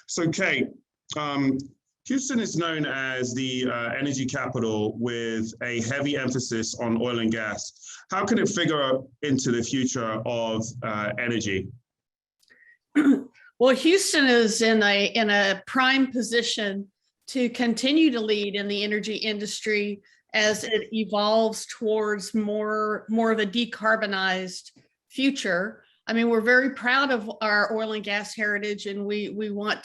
So, Kate, Houston is known as the energy capital with a heavy emphasis on oil and gas. How can it figure into the future of energy? Well, Houston is in a prime position to continue to lead in the energy industry as it evolves towards more of a decarbonized future. I mean, we're very proud of our oil and gas heritage, and we want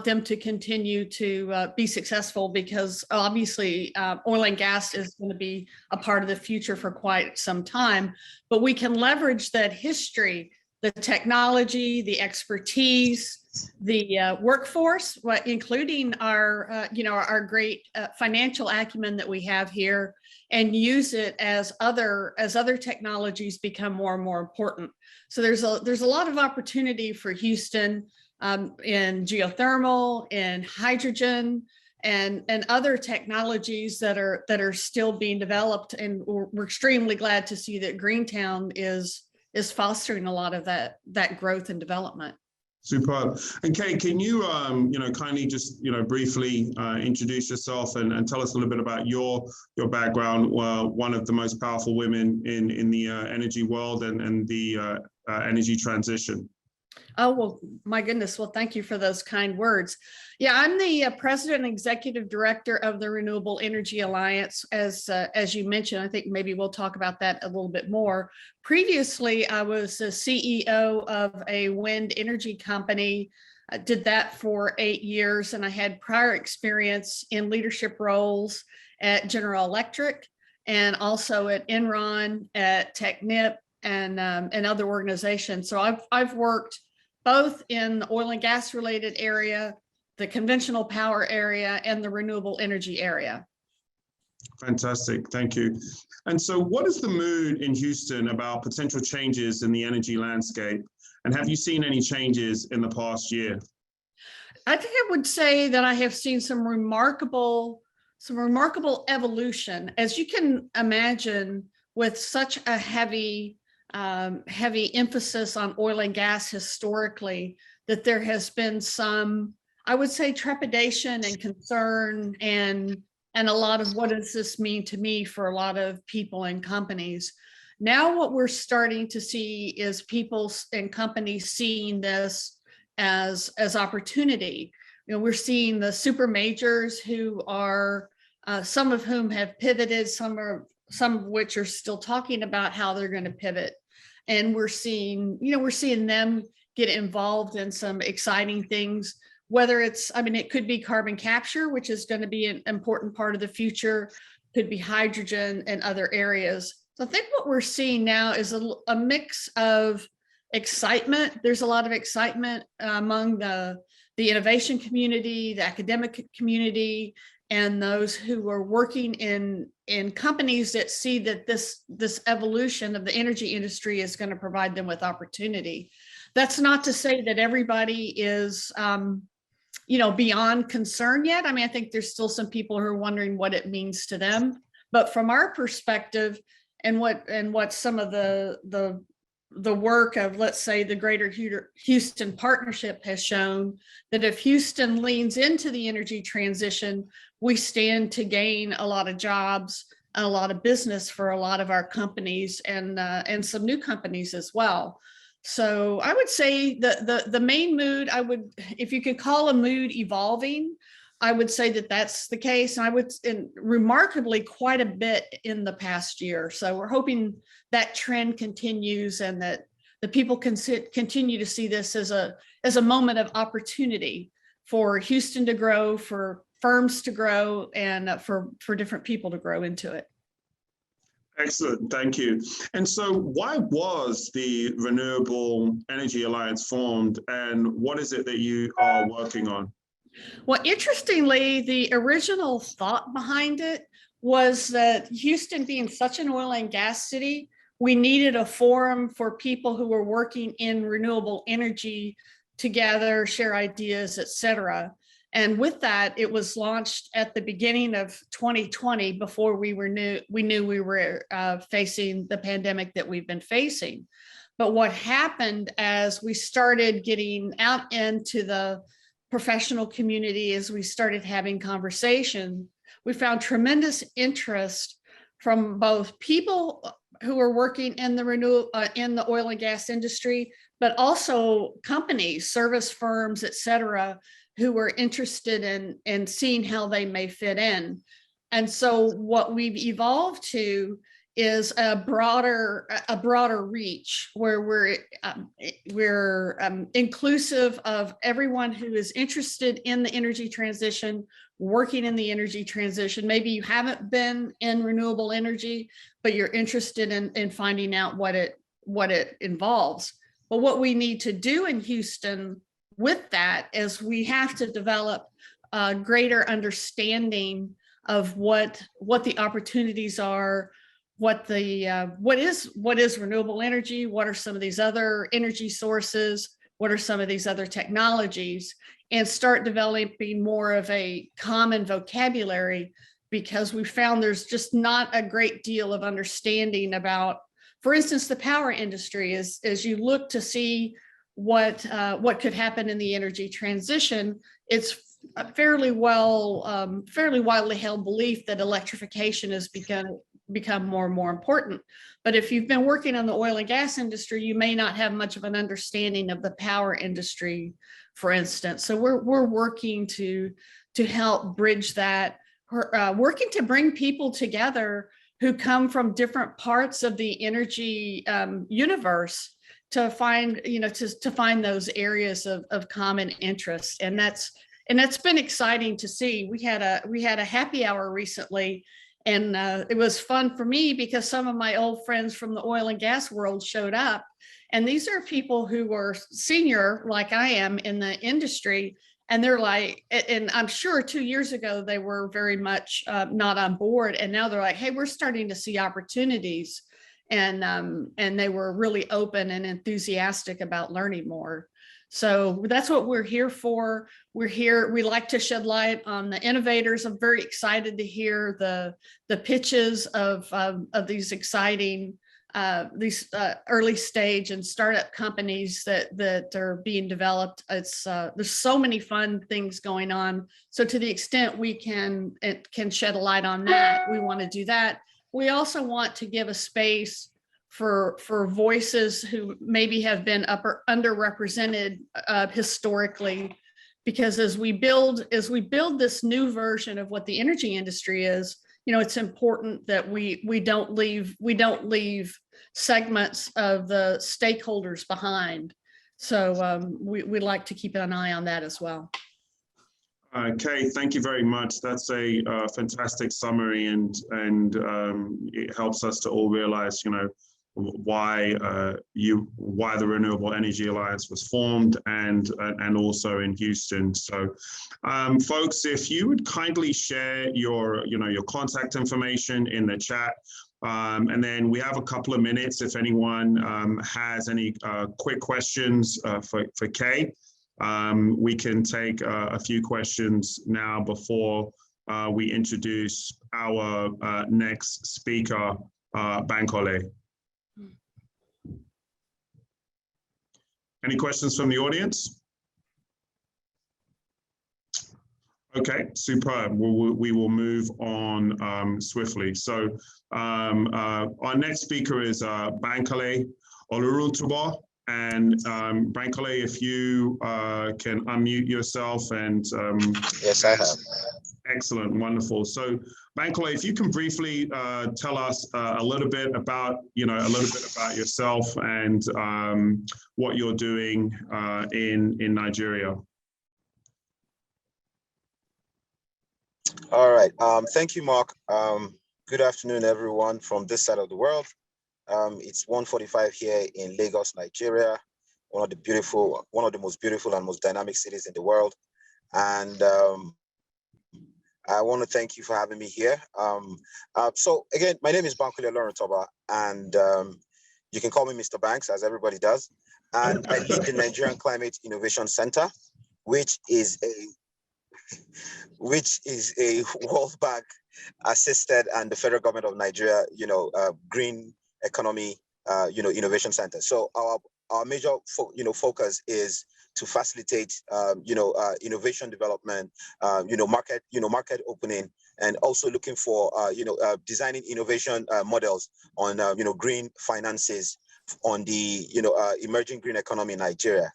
them to continue to be successful, because obviously oil and gas is going to be a part of the future for quite some time. But we can leverage that history, the technology, the expertise, the workforce, including our great financial acumen that we have here, and use it as other technologies become more and more important. So there's a lot of opportunity for Houston in geothermal, in hydrogen, and other technologies that are still being developed. And we're extremely glad to see that Greentown is fostering a lot of that growth and development. Superb. And Kate, can you, kindly just, briefly introduce yourself and tell us a little bit about your background? One of the most powerful women in the energy world and the energy transition. Oh, well, my goodness. Well, thank you for those kind words. Yeah, I'm the president and executive director of the Renewable Energy Alliance. As you mentioned, I think maybe we'll talk about that a little bit more. Previously, I was the CEO of a wind energy company. I did that for 8 years, and I had prior experience in leadership roles at General Electric and also at Enron, at Technip, and other organizations. So I've worked both in the oil and gas related area, the conventional power area, and the renewable energy area. Fantastic, thank you. And so what is the mood in Houston about potential changes in the energy landscape? And have you seen any changes in the past year? I think I would say that I have seen some remarkable evolution. As you can imagine, with such a heavy emphasis on oil and gas historically, that there has been some, I would say, trepidation and concern and a lot of what does this mean to me for a lot of people and companies. Now what we're starting to see is people and companies seeing this as opportunity. We're seeing the super majors who are, some of whom have pivoted, some of which are still talking about how they're going to pivot. And we're seeing them get involved in some exciting things, whether it's, it could be carbon capture, which is going to be an important part of the future, could be hydrogen and other areas. So I think what we're seeing now is a mix of excitement. There's a lot of excitement among the innovation community, the academic community, and those who are working in companies that see that this evolution of the energy industry is going to provide them with opportunity. That's not to say that everybody is, beyond concern yet. I think there's still some people who are wondering what it means to them. But from our perspective, and what some of the work of, let's say, the Greater Houston Partnership has shown, that if Houston leans into the energy transition, we stand to gain a lot of jobs, a lot of business for a lot of our companies, and some new companies as well. So I would say the main mood, if you could call a mood evolving, I would say that that's the case. And remarkably quite a bit in the past year. So we're hoping that trend continues, and that the people can continue to see this as a moment of opportunity for Houston to grow, for firms to grow, and for different people to grow into it. Excellent, thank you. And so why was the Renewable Energy Alliance formed, and what is it that you are working on? Well, interestingly, the original thought behind it was that Houston, being such an oil and gas city, we needed a forum for people who were working in renewable energy to gather, share ideas, et cetera. And with that, it was launched at the beginning of 2020, before we knew we were facing the pandemic that we've been facing. But what happened as we started getting out into the professional community, as we started having conversation, we found tremendous interest from both people who are working in the in the oil and gas industry, but also companies, service firms, et cetera, who were interested in seeing how they may fit in. And so what we've evolved to is a broader reach, where we're inclusive of everyone who is interested in the energy transition, working in the energy transition. Maybe you haven't been in renewable energy, but you're interested in finding out what it involves. But what we need to do in Houston with that is we have to develop a greater understanding of what the opportunities are, what is renewable energy, what are some of these other energy sources, what are some of these other technologies, and start developing more of a common vocabulary, because we found there's just not a great deal of understanding about, for instance, the power industry. As you look to see what could happen in the energy transition, it's a fairly widely held belief that electrification has become more and more important. But if you've been working on the oil and gas industry, you may not have much of an understanding of the power industry, for instance. So we're working to help bridge that, working to bring people together who come from different parts of the energy universe to find, to find those areas of common interest. And that's been exciting to see. We had a happy hour recently, and it was fun for me because some of my old friends from the oil and gas world showed up. And these are people who were senior, like I am, in the industry. And they're like, and I'm sure 2 years ago, they were very much not on board. And now they're like, hey, we're starting to see opportunities. And they were really open and enthusiastic about learning more. So that's what we're here for. We like to shed light on the innovators. I'm very excited to hear the pitches of these exciting, early stage and startup companies that are being developed. There's so many fun things going on. So to the extent we can shed a light on that, we want to do that. We also want to give a space for voices who maybe have been underrepresented historically, because as we build this new version of what the energy industry is, it's important that we don't leave segments of the stakeholders behind. So we like to keep an eye on that as well. Kay, thank you very much. That's a fantastic summary, and it helps us to all realize, why the Renewable Energy Alliance was formed, and also in Houston. So, folks, if you would kindly share your contact information in the chat, and then we have a couple of minutes if anyone has any quick questions for Kay. We can take a few questions now before we introduce our next speaker, Bankole. Any questions from the audience? Okay, superb. We will move on swiftly. So our next speaker is Bankole Olurutubo. And Bankole, if you can unmute yourself and yes, I have. Excellent, wonderful. So Bankole, if you can briefly tell us a little bit about yourself and what you're doing in Nigeria. All right. Thank you, Mark. Good afternoon, everyone from this side of the world. It's 1:45 here in Lagos, Nigeria, one of the most beautiful and most dynamic cities in the world. And I want to thank you for having me here. So again, my name is Bankole Olurutubo, and you can call me Mr. Banks, as everybody does. And I lead the Nigerian Climate Innovation Center, which is a World Bank assisted and the federal government of Nigeria, green economy innovation centers. So our major focus is to facilitate innovation development, market opening, and also looking for designing innovation models on green finances on the emerging green economy in Nigeria.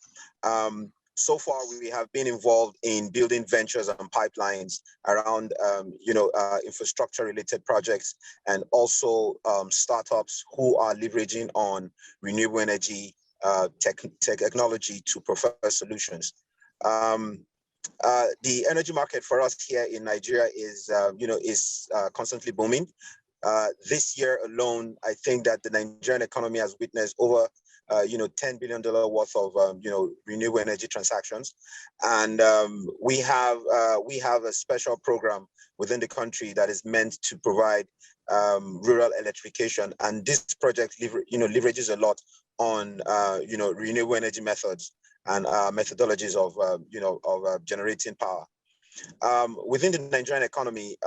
So far, we have been involved in building ventures and pipelines around, infrastructure-related projects, and also startups who are leveraging on renewable energy technology to prefer solutions. The energy market for us here in Nigeria is constantly booming. This year alone, I think that the Nigerian economy has witnessed over $10 billion worth of renewable energy transactions, and we have a special program within the country that is meant to provide rural electrification, and this project leverages a lot on renewable energy methods and methodologies of generating power. Within the Nigerian economy,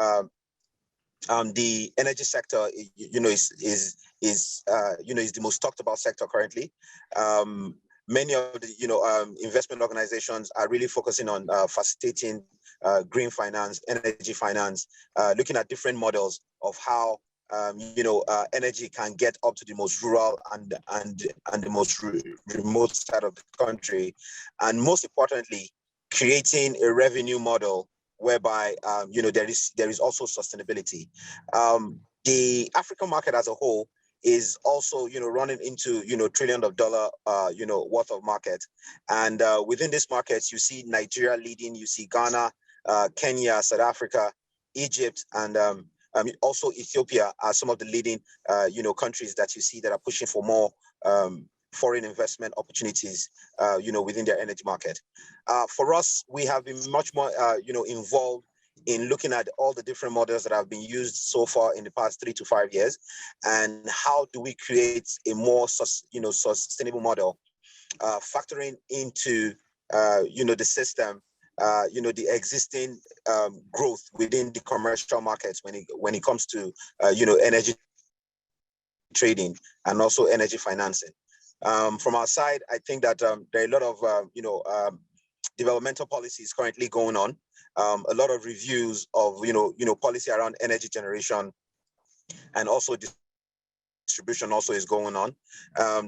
the energy sector, is the most talked about sector currently. Many of the investment organizations are really focusing on facilitating green finance, energy finance, looking at different models of how energy can get up to the most rural and the most remote side of the country, and most importantly, creating a revenue model whereby there is also sustainability. The African market as a whole is also running into $1 trillion worth of market, and within this markets you see Nigeria leading, you see Ghana, Kenya, South Africa, Egypt, and also Ethiopia are some of the leading countries that you see that are pushing for more foreign investment opportunities within their energy market. For us, we have been much more involved in looking at all the different models that have been used so far in the past 3 to 5 years, and how do we create a more sustainable model, factoring into the system, the existing growth within the commercial markets when it comes to energy trading and also energy financing. From our side, I think that there are a lot of developmental policies currently going on. A lot of reviews of policy around energy generation and also distribution also is going on.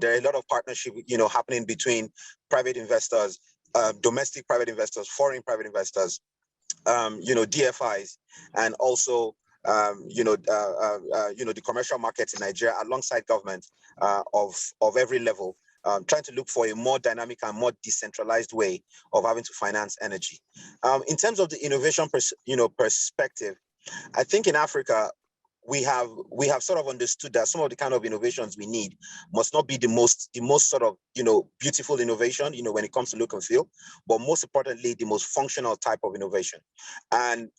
There are a lot of partnership happening between private investors, domestic private investors, foreign private investors, DFIs, and also the commercial markets in Nigeria alongside government of every level, trying to look for a more dynamic and more decentralized way of having to finance energy. In terms of the innovation perspective, I think in Africa, we have sort of understood that some of the kind of innovations we need must not be the most sort of beautiful innovation when it comes to look and feel, but most importantly the most functional type of innovation. And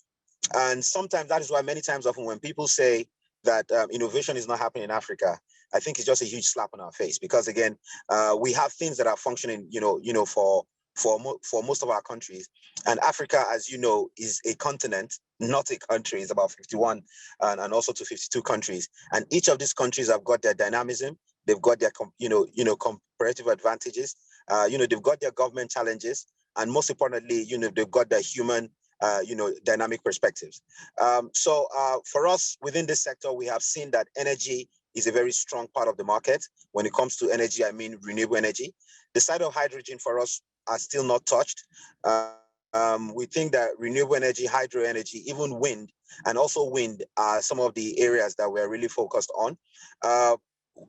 sometimes that is why many times often when people say that innovation is not happening in Africa, I think it's just a huge slap on our face, because again, we have things that are functioning for most of our countries. And Africa, as you know, is a continent, not a country. It's about 51 and also to 52 countries. And each of these countries have got their dynamism. They've got their comparative advantages. They've got their government challenges. And most importantly, they've got their human dynamic perspectives. So for us within this sector, we have seen that energy is a very strong part of the market. When it comes to energy, I mean renewable energy. The side of hydrogen for us are still not touched. We think that renewable energy, hydro energy, even wind, and also wind are some of the areas that we're really focused on.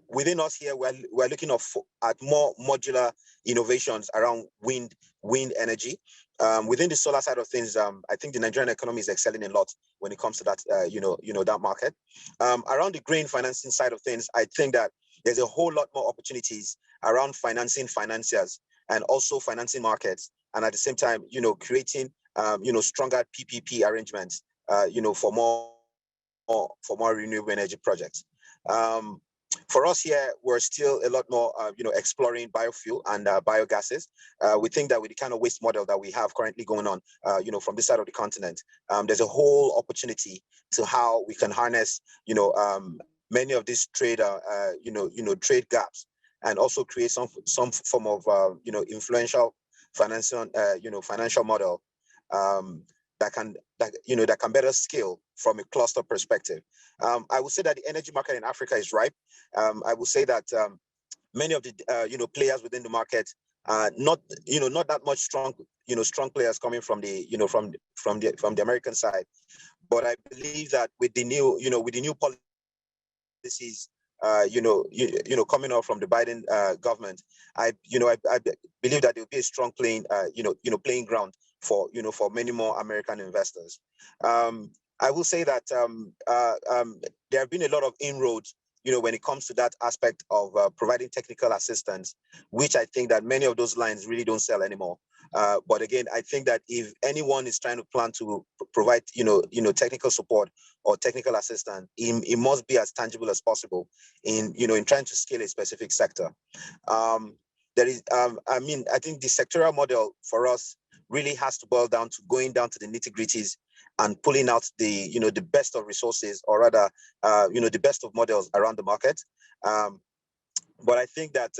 Within us here, we're looking at more modular innovations around wind energy. Within the solar side of things, I think the Nigerian economy is excelling a lot when it comes to that, that market. Around the green financing side of things, I think that there's a whole lot more opportunities around financing financiers and also financing markets, and at the same time, creating, stronger PPP arrangements, for more renewable energy projects. For us here, we're still a lot more, exploring biofuel and biogases. We think that with the kind of waste model that we have currently going on, from this side of the continent, there's a whole opportunity to how we can harness, many of these trade trade gaps, and also create some form of influential financial model that can better scale from a cluster perspective. I would say that the energy market in Africa is ripe. I would say that many of the players within the market not that much strong players coming from the from the American side, but I believe that with the new policies coming out from the Biden government, I believe that there will be a strong playing ground for many more American investors. I will say that there have been a lot of inroads when it comes to that aspect of providing technical assistance, which I think that many of those lines really don't sell anymore. But again, I think that if anyone is trying to plan to provide, technical support or technical assistance, it must be as tangible as possible in trying to scale a specific sector. There is, I think the sectoral model for us really has to boil down to going down to the nitty-gritties and pulling out the the best of resources, or rather the best of models around the market. But I think that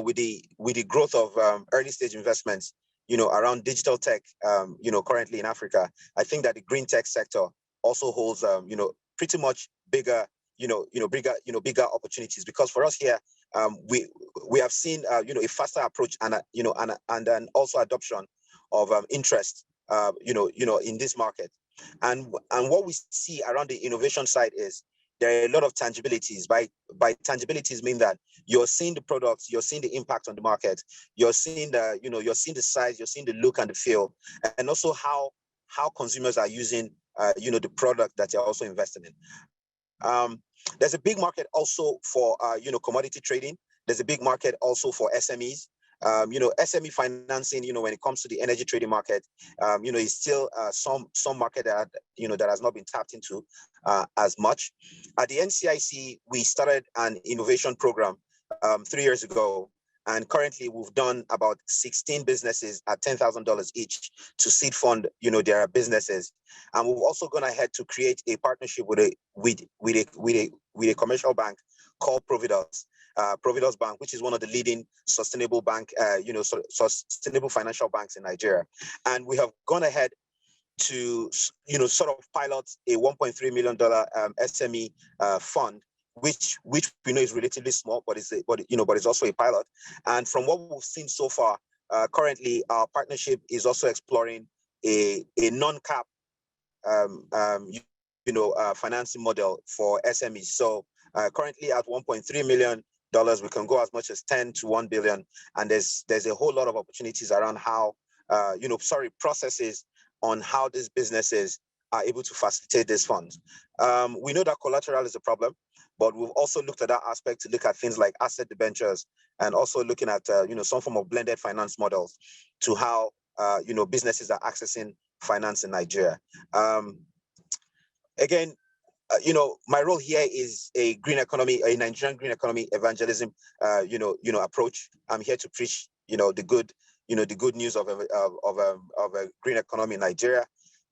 with the growth of early stage investments around digital tech currently in Africa, I think that the green tech sector also holds pretty much bigger bigger opportunities, because for us here we have seen a faster approach and then also adoption of interest in this market. And what we see around the innovation side is there are a lot of tangibilities. By tangibilities mean that you're seeing the products, you're seeing the impact on the market, you're seeing the you're seeing the size, you're seeing the look and the feel, and also how consumers are using the product that you're also investing in. There's a big market also for commodity trading. There's a big market also for SMEs. SME financing, when it comes to the energy trading market, is still some market that that has not been tapped into as much. At the NCIC, we started an innovation program 3 years ago, and currently we've done about 16 businesses at $10,000 each to seed fund their businesses, and we've also gone ahead to create a partnership with a commercial bank called Providus Bank, which is one of the leading sustainable sustainable financial banks in Nigeria. And we have gone ahead to sort of pilot a $1.3 million SME fund, which we know is relatively small, but it's also a pilot. And from what we've seen so far, currently our partnership is also exploring a non-cap financing model for SMEs. So currently at $1.3 million, we can go as much as 10 to 1 billion, and there's a whole lot of opportunities around how processes on how these businesses are able to facilitate these funds. We know that collateral is a problem, but we've also looked at that aspect to look at things like asset debentures, and also looking at some form of blended finance models to how businesses are accessing finance in Nigeria. Again, my role here is a Nigerian green economy evangelism, approach. I'm here to preach, the good news of a green economy in Nigeria.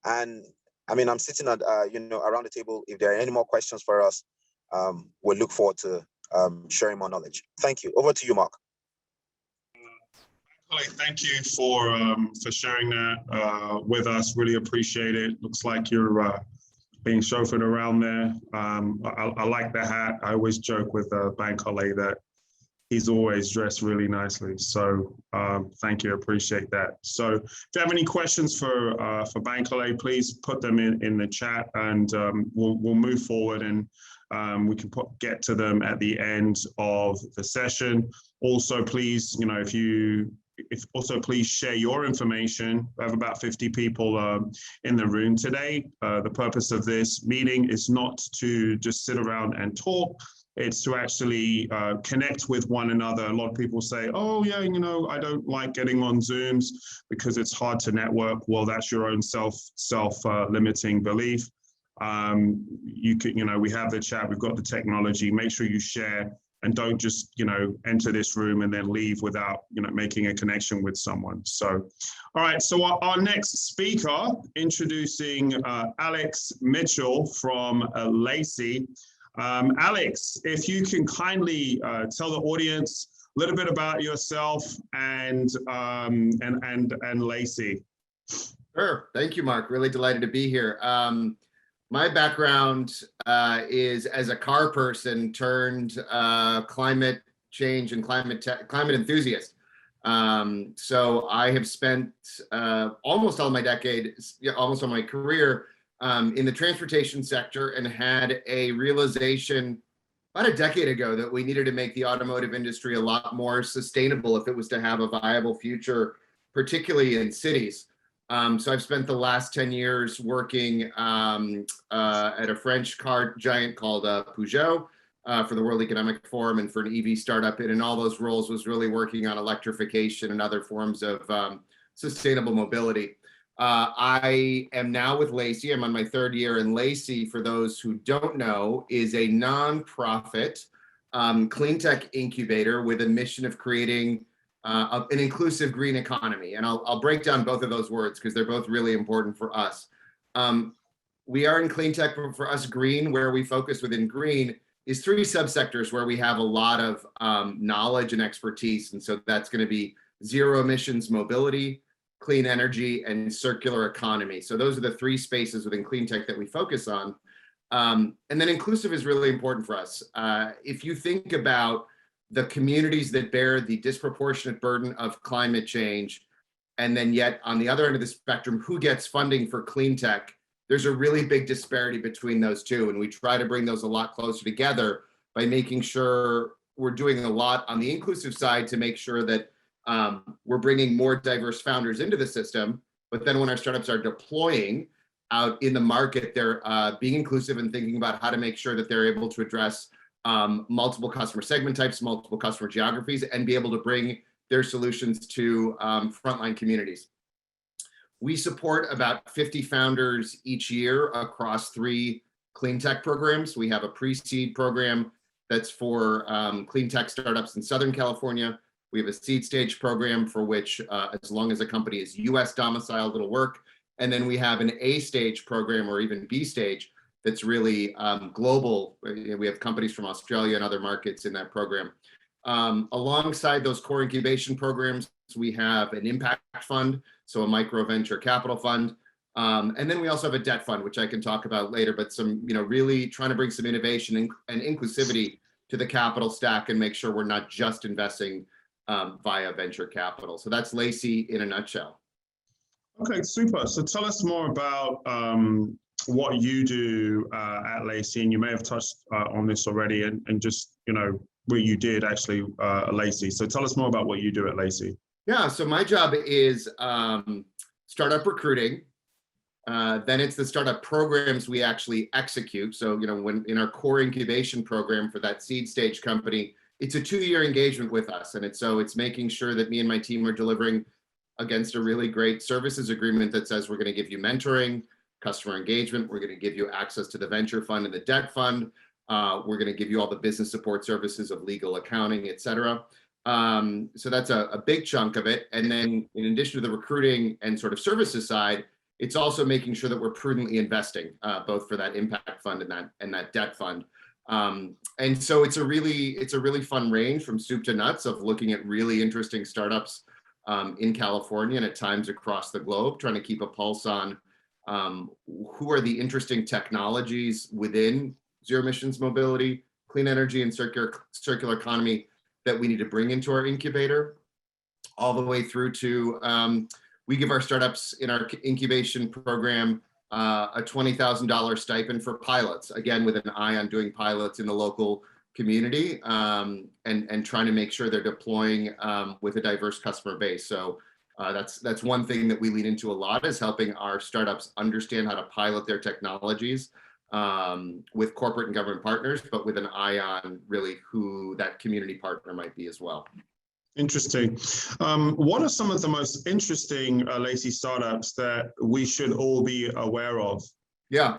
And I mean, I'm sitting at, around the table. If there are any more questions for us, we'll look forward to sharing more knowledge. Thank you. Over to you, Mark. Thank you for sharing that with us. Really appreciate it. Looks like you're being chauffeured around there. I like the hat. I always joke with Bankole that he's always dressed really nicely. So thank you, appreciate that. So if you have any questions for Bankole, please put them in the chat, and we'll move forward, and we can get to them at the end of the session. Also, please, please share your information. We have about 50 people in the room today. The purpose of this meeting is not to just sit around and talk. It's to actually connect with one another. A lot of people say, oh yeah, I don't like getting on Zooms because it's hard to network. Well, that's your own self-limiting belief. We have the chat, we've got the technology. Make sure you share, and don't just, enter this room and then leave without, making a connection with someone. So, all right. So our next speaker, introducing Alex Mitchell from Lacy. Alex, if you can kindly tell the audience a little bit about yourself and Lacy. Sure. Thank you, Mark. Really delighted to be here. My background is as a car person turned climate change and climate enthusiast. So I have spent almost all my almost all my career in the transportation sector, and had a realization about a decade ago that we needed to make the automotive industry a lot more sustainable if it was to have a viable future, particularly in cities. So I've spent the last 10 years working at a French car giant called Peugeot for the World Economic Forum and for an EV startup. And in all those roles was really working on electrification and other forms of sustainable mobility. I am now with Lacy. I'm on my third year, and Lacy, for those who don't know, is a nonprofit Cleantech incubator with a mission of creating an inclusive green economy. And I'll break down both of those words because they're both really important for us. We are in Cleantech, but for us, green, where we focus within green, is three subsectors where we have a lot of knowledge and expertise. And so that's going to be zero emissions mobility, clean energy, and circular economy. So those are the three spaces within Cleantech that we focus on. And then inclusive is really important for us. If you think about the communities that bear the disproportionate burden of climate change, and then yet on the other end of the spectrum, who gets funding for Cleantech, there's a really big disparity between those two. And we try to bring those a lot closer together by making sure we're doing a lot on the inclusive side to make sure that we're bringing more diverse founders into the system. But then when our startups are deploying out in the market, they're being inclusive and thinking about how to make sure that they're able to address multiple customer segment types, multiple customer geographies, and be able to bring their solutions to frontline communities. We support about 50 founders each year across 3 Cleantech programs. We have a pre-seed program that's for Cleantech startups in Southern California. We have a seed stage program for which, as long as a company is US domiciled, it'll work. And then we have an A stage program, or even B stage, that's really global. We have companies from Australia and other markets in that program. Alongside those core incubation programs, we have an impact fund, so a micro venture capital fund. And then we also have a debt fund, which I can talk about later, but some, really trying to bring some innovation and inclusivity to the capital stack and make sure we're not just investing via venture capital. So that's Lacy in a nutshell. Okay, super. So tell us more about what you do at Lacy, and you may have touched on this already, and just, where you did actually at Lacy. So tell us more about what you do at Lacy. Yeah, so my job is startup recruiting. Then it's the startup programs we actually execute. So, when in our core incubation program for that seed stage company, it's a 2-year engagement with us. And it's making sure that me and my team are delivering against a really great services agreement that says we're going to give you mentoring, customer engagement, we're going to give you access to the venture fund and the debt fund, we're going to give you all the business support services of legal, accounting, et cetera. So that's a big chunk of it. And then in addition to the recruiting and sort of services side, it's also making sure that we're prudently investing, both for that impact fund and that debt fund. And so it's a really fun range from soup to nuts of looking at really interesting startups in California and at times across the globe, trying to keep a pulse on who are the interesting technologies within zero emissions mobility, clean energy, and circular economy that we need to bring into our incubator, all the way through to we give our startups in our incubation program a $20,000 stipend for pilots, again, with an eye on doing pilots in the local community and trying to make sure they're deploying with a diverse customer base. So that's one thing that we lean into a lot, is helping our startups understand how to pilot their technologies with corporate and government partners, but with an eye on really who that community partner might be as well. Interesting. What are some of the most interesting Lacy startups that we should all be aware of? Yeah.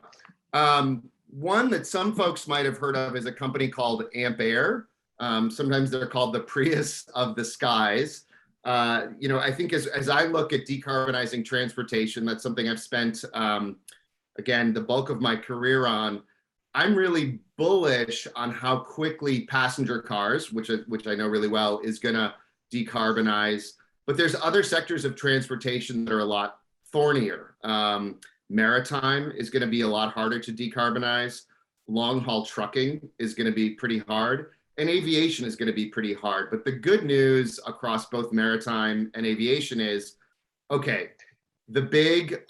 One that some folks might have heard of is a company called Ampere. Sometimes they're called the Prius of the skies. I think as I look at decarbonizing transportation, that's something I've spent, again, the bulk of my career on. I'm really bullish on how quickly passenger cars, which I know really well, is going to decarbonize. But there's other sectors of transportation that are a lot thornier. Maritime is going to be a lot harder to decarbonize. Long haul trucking is going to be pretty hard, and aviation is going to be pretty hard. But the good news across both maritime and aviation is, okay, the big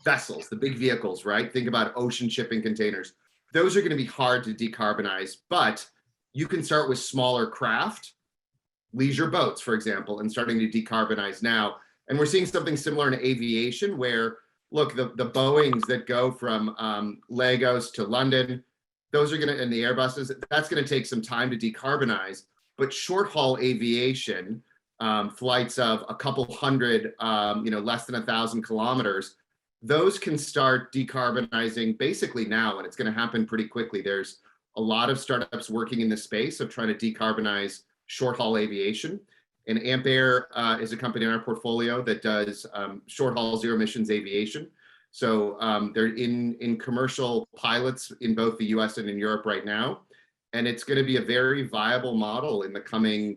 vessels, the big vehicles, right? Think about ocean shipping containers. Those are going to be hard to decarbonize, but you can start with smaller craft, leisure boats, for example, and starting to decarbonize now. And we're seeing something similar in aviation where, look, the Boeings that go from Lagos to London, those are going to, and the Airbuses, that's going to take some time to decarbonize. But short haul aviation, flights of a couple hundred, less than 1,000 kilometers, those can start decarbonizing basically now, and it's going to happen pretty quickly. There's a lot of startups working in the space of trying to decarbonize short haul aviation. And Ampere is a company in our portfolio that does short haul zero emissions aviation. So they're in commercial pilots in both the US and in Europe right now. And it's going to be a very viable model in the coming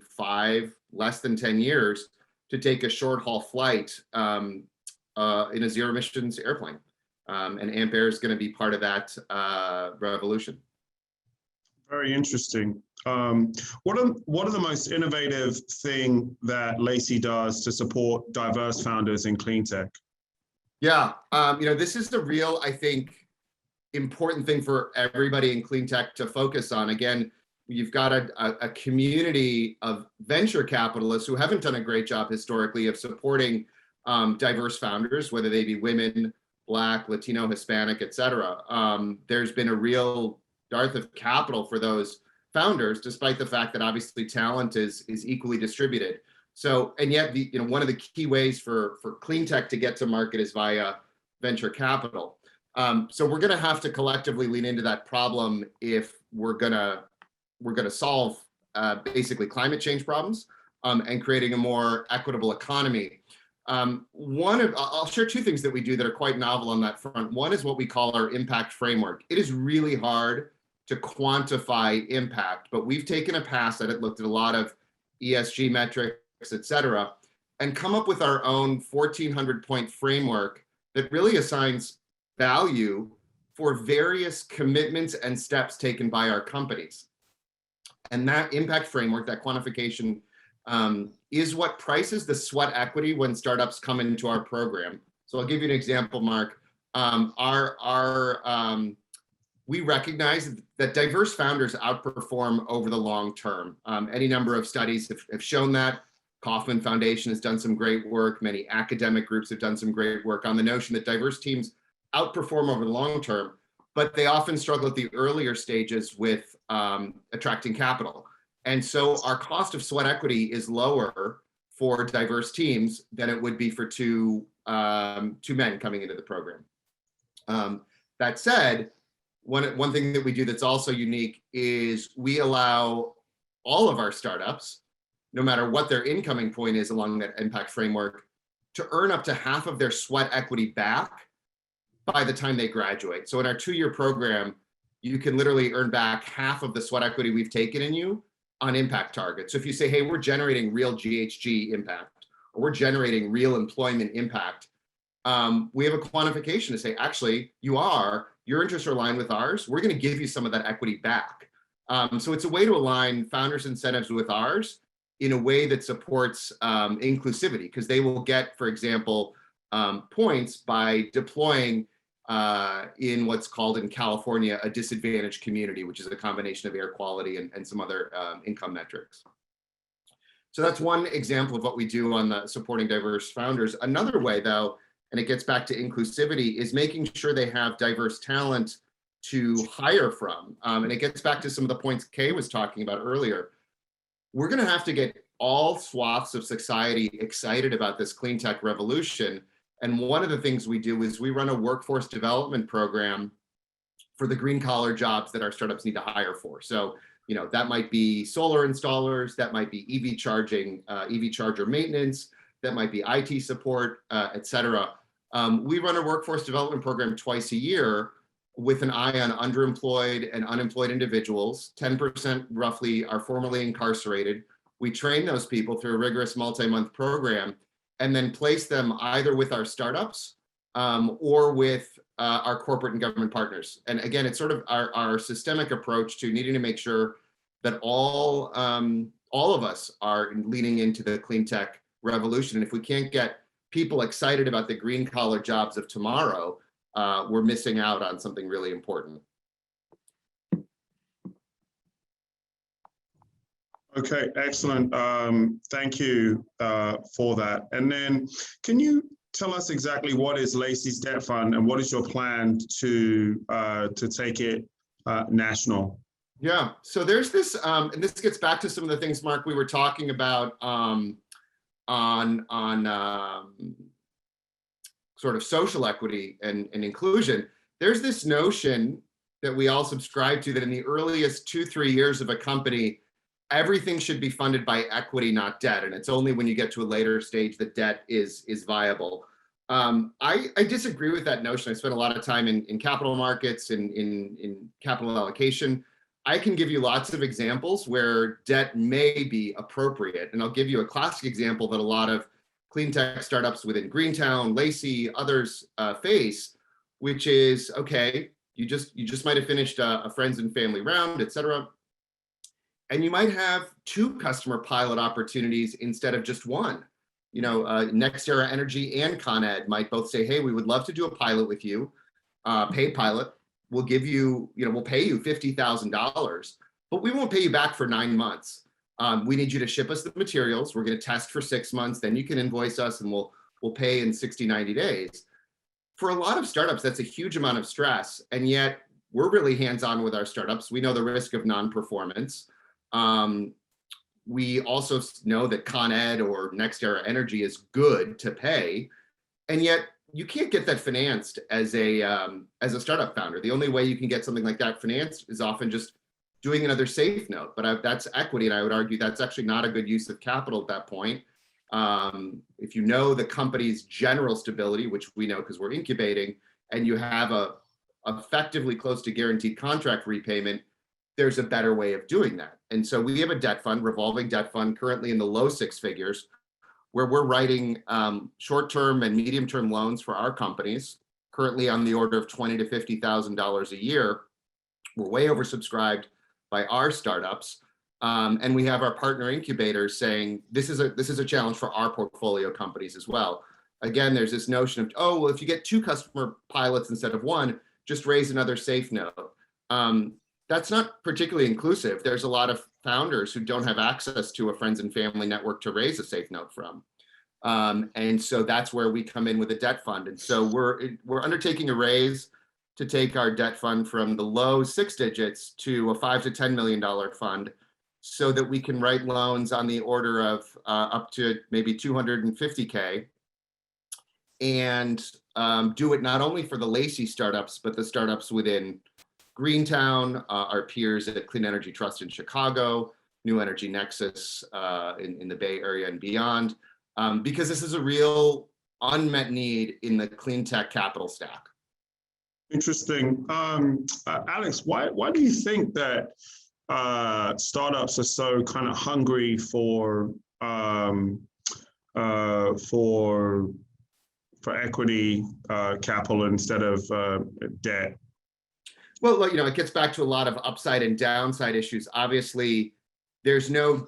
less than 10 years to take a short haul flight in a zero emissions airplane. And Ampere is going to be part of that revolution. Very interesting. What are the most innovative thing that Lacy does to support diverse founders in Cleantech? Yeah, this is the real, I think, important thing for everybody in Cleantech to focus on. Again, you've got a community of venture capitalists who haven't done a great job historically of supporting diverse founders, whether they be women, Black, Latino, Hispanic, et cetera. There's been a real dearth of capital for those founders, despite the fact that obviously talent is equally distributed. So, and yet, one of the key ways for Cleantech to get to market is via venture capital. So we're going to have to collectively lean into that problem if we're going to solve basically climate change problems and creating a more equitable economy. I'll share two things that we do that are quite novel on that front. One is what we call our impact framework. It is really hard to quantify impact, but we've taken a pass at it, looked at a lot of ESG metrics, et cetera, and come up with our own 1,400-point framework that really assigns value for various commitments and steps taken by our companies. And that impact framework, that quantification, is what prices the sweat equity when startups come into our program. So I'll give you an example, Mark. We recognize that diverse founders outperform over the long term. Any number of studies have shown that. Kauffman Foundation has done some great work. Many academic groups have done some great work on the notion that diverse teams outperform over the long term, but they often struggle at the earlier stages with attracting capital. And so our cost of sweat equity is lower for diverse teams than it would be for two men coming into the program. That said, one thing that we do that's also unique is we allow all of our startups, no matter what their incoming point is along that impact framework, to earn up to half of their sweat equity back by the time they graduate. So in our 2-year program, you can literally earn back half of the sweat equity we've taken in you on impact targets. So if you say, hey, we're generating real GHG impact, or we're generating real employment impact, we have a quantification to say, actually, your interests are aligned with ours. We're going to give you some of that equity back. So it's a way to align founders' incentives with ours in a way that supports inclusivity, because they will get, for example, points by deploying in what's called in California a disadvantaged community, which is a combination of air quality and some other income metrics. So that's one example of what we do on the supporting diverse founders. Another way, though, and it gets back to inclusivity, is making sure they have diverse talent to hire from. And it gets back to some of the points Kay was talking about earlier. We're going to have to get all swaths of society excited about this clean tech revolution. And one of the things we do is we run a workforce development program for the green collar jobs that our startups need to hire for. So, that might be solar installers, that might be EV charger maintenance, that might be IT support, et cetera. We run a workforce development program twice a year with an eye on underemployed and unemployed individuals. 10% roughly are formerly incarcerated. We train those people through a rigorous multi-month program and then place them either with our startups or with our corporate and government partners. And again, it's sort of our systemic approach to needing to make sure that all of us are leaning into the clean tech revolution. And if we can't get people excited about the green collar jobs of tomorrow, we're missing out on something really important. Okay, excellent. Thank you for that. And then can you tell us exactly what is Lacy's debt fund and what is your plan to take it national? Yeah, so there's this, and this gets back to some of the things, Mark, we were talking about on sort of social equity and inclusion. There's this notion that we all subscribe to that in the earliest 2-3 years of a company, everything should be funded by equity, not debt. And it's only when you get to a later stage that debt is viable. I disagree with that notion. I spent a lot of time in capital markets and in capital allocation. I can give you lots of examples where debt may be appropriate. And I'll give you a classic example that a lot of clean tech startups within Greentown, Lacy, others face, which is, okay, you just might have finished a friends and family round, et cetera. And you might have 2 customer pilot opportunities instead of just 1. You know, NextEra Energy and Con Ed might both say, hey, we would love to do a pilot with you, paid pilot. We'll give you, we'll pay you $50,000, but we won't pay you back for 9 months. We need you to ship us the materials. We're going to test for 6 months. Then you can invoice us and we'll pay in 60, 90 days. For a lot of startups, that's a huge amount of stress. And yet we're really hands-on with our startups. We know the risk of non-performance. We also know that Con Ed or NextEra Energy is good to pay. And yet you can't get that financed as a startup founder. The only way you can get something like that financed is often just doing another safe note, but that's equity. And I would argue that's actually not a good use of capital at that point. If you know the company's general stability, which we know because we're incubating, and you have a effectively close to guaranteed contract repayment, there's a better way of doing that. And so we have a debt fund, revolving debt fund, currently in the low 6 figures, where we're writing short-term and medium-term loans for our companies, currently on the order of $20,000 to $50,000 a year. We're way oversubscribed by our startups. And we have our partner incubators saying, this is a challenge for our portfolio companies as well. Again, there's this notion of, oh, well, if you get 2 customer pilots instead of 1, just raise another safe note. That's not particularly inclusive. There's a lot of founders who don't have access to a friends and family network to raise a safe note from. And so that's where we come in with a debt fund. And so we're undertaking a raise to take our debt fund from the low 6 digits to a $5 to $10 million fund, so that we can write loans on the order of up to maybe $250K, and do it not only for the Lacy startups, but the startups within Greentown, our peers at Clean Energy Trust in Chicago, New Energy Nexus in the Bay Area and beyond, because this is a real unmet need in the clean tech capital stack. Interesting. Alex, why do you think that startups are so kind of hungry for equity capital instead of debt? Well, it gets back to a lot of upside and downside issues. Obviously, there's no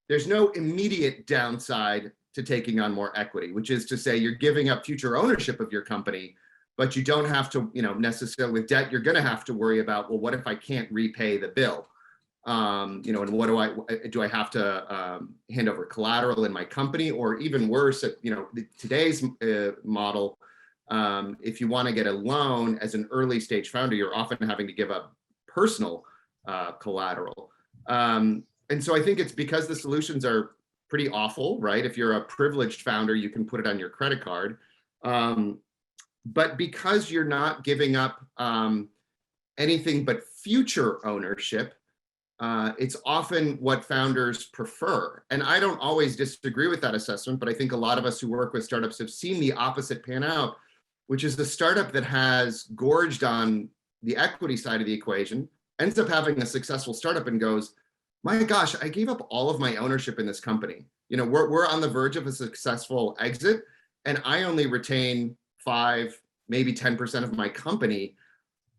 immediate downside to taking on more equity, which is to say you're giving up future ownership of your company, but you don't have to, necessarily with debt, you're going to have to worry about, well, what if I can't repay the bill? And what do I have to hand over collateral in my company? Or even worse, today's model, if you want to get a loan as an early stage founder, you're often having to give up personal collateral. And so I think it's because the solutions are pretty awful, right? If you're a privileged founder, you can put it on your credit card. But because you're not giving up anything but future ownership, it's often what founders prefer. And I don't always disagree with that assessment, but I think a lot of us who work with startups have seen the opposite pan out, which is the startup that has gorged on the equity side of the equation, ends up having a successful startup and goes, my gosh, I gave up all of my ownership in this company. You know, we're on the verge of a successful exit, and I only retain 5, maybe 10% of my company.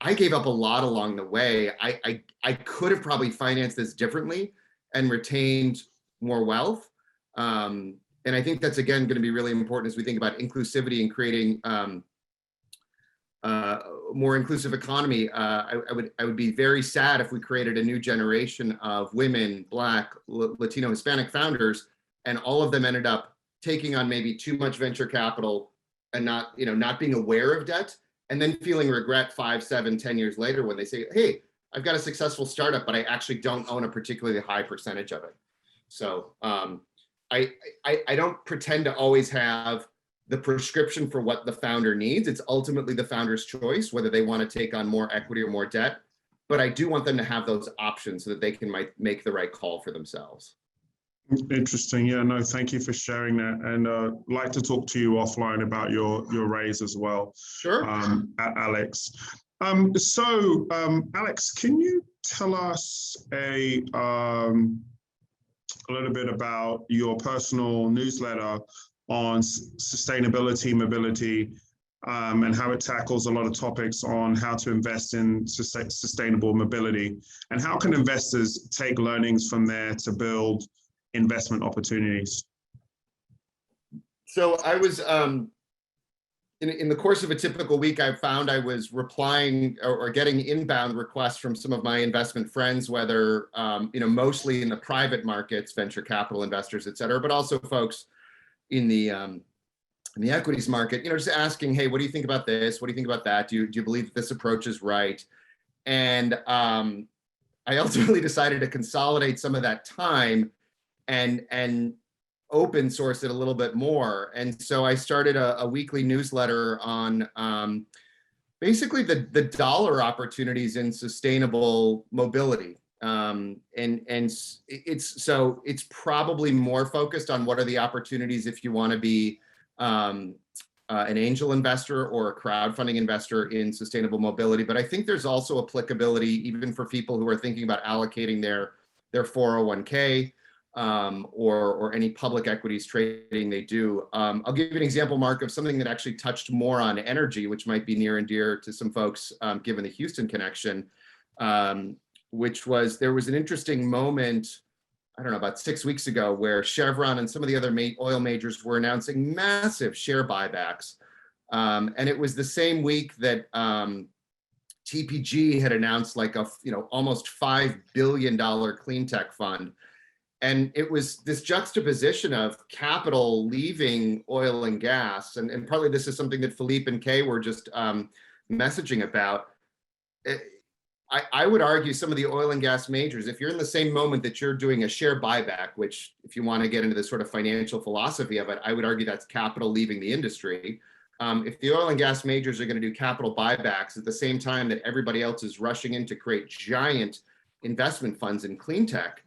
I gave up a lot along the way. I could have probably financed this differently and retained more wealth. And I think that's, again, going to be really important as we think about inclusivity and creating more inclusive economy. I would be very sad if we created a new generation of women, Black, Latino, Hispanic founders, and all of them ended up taking on maybe too much venture capital and not being aware of debt, and then feeling regret 5, 7, 10 years later when they say, hey, I've got a successful startup, but I actually don't own a particularly high percentage of it. So I don't pretend to always have the prescription for what the founder needs. It's ultimately the founder's choice, whether they want to take on more equity or more debt. But I do want them to have those options so that they can make the right call for themselves. Interesting. Yeah, no, thank you for sharing that. And like to talk to you offline about your raise as well. Sure. Alex. Alex, can you tell us a little bit about your personal newsletter on sustainability, mobility, and how it tackles a lot of topics on how to invest in sustainable mobility, and how can investors take learnings from there to build investment opportunities? So I was, in the course of a typical week, I found I was replying or getting inbound requests from some of my investment friends, whether, mostly in the private markets, venture capital investors, et cetera, but also folks in the equities market, just asking, hey, what do you think about this? What do you think about that? Do you believe that this approach is right? And I ultimately decided to consolidate some of that time and open source it a little bit more. And so I started a weekly newsletter on basically the dollar opportunities in sustainable mobility. And it's probably more focused on what are the opportunities if you want to be an angel investor or a crowdfunding investor in sustainable mobility. But I think there's also applicability even for people who are thinking about allocating their 401k or any public equities trading they do. I'll give you an example, Mark, of something that actually touched more on energy, which might be near and dear to some folks given the Houston connection. Which was, there was an interesting moment, I don't know, about 6 weeks ago, where Chevron and some of the other oil majors were announcing massive share buybacks. And it was the same week that TPG had announced like almost $5 billion Cleantech fund. And it was this juxtaposition of capital leaving oil and gas. And partly this is something that Philippe and Kay were just messaging about. I would argue some of the oil and gas majors, if you're in the same moment that you're doing a share buyback, which if you want to get into the sort of financial philosophy of it, I would argue that's capital leaving the industry. If the oil and gas majors are going to do capital buybacks at the same time that everybody else is rushing in to create giant investment funds in clean tech,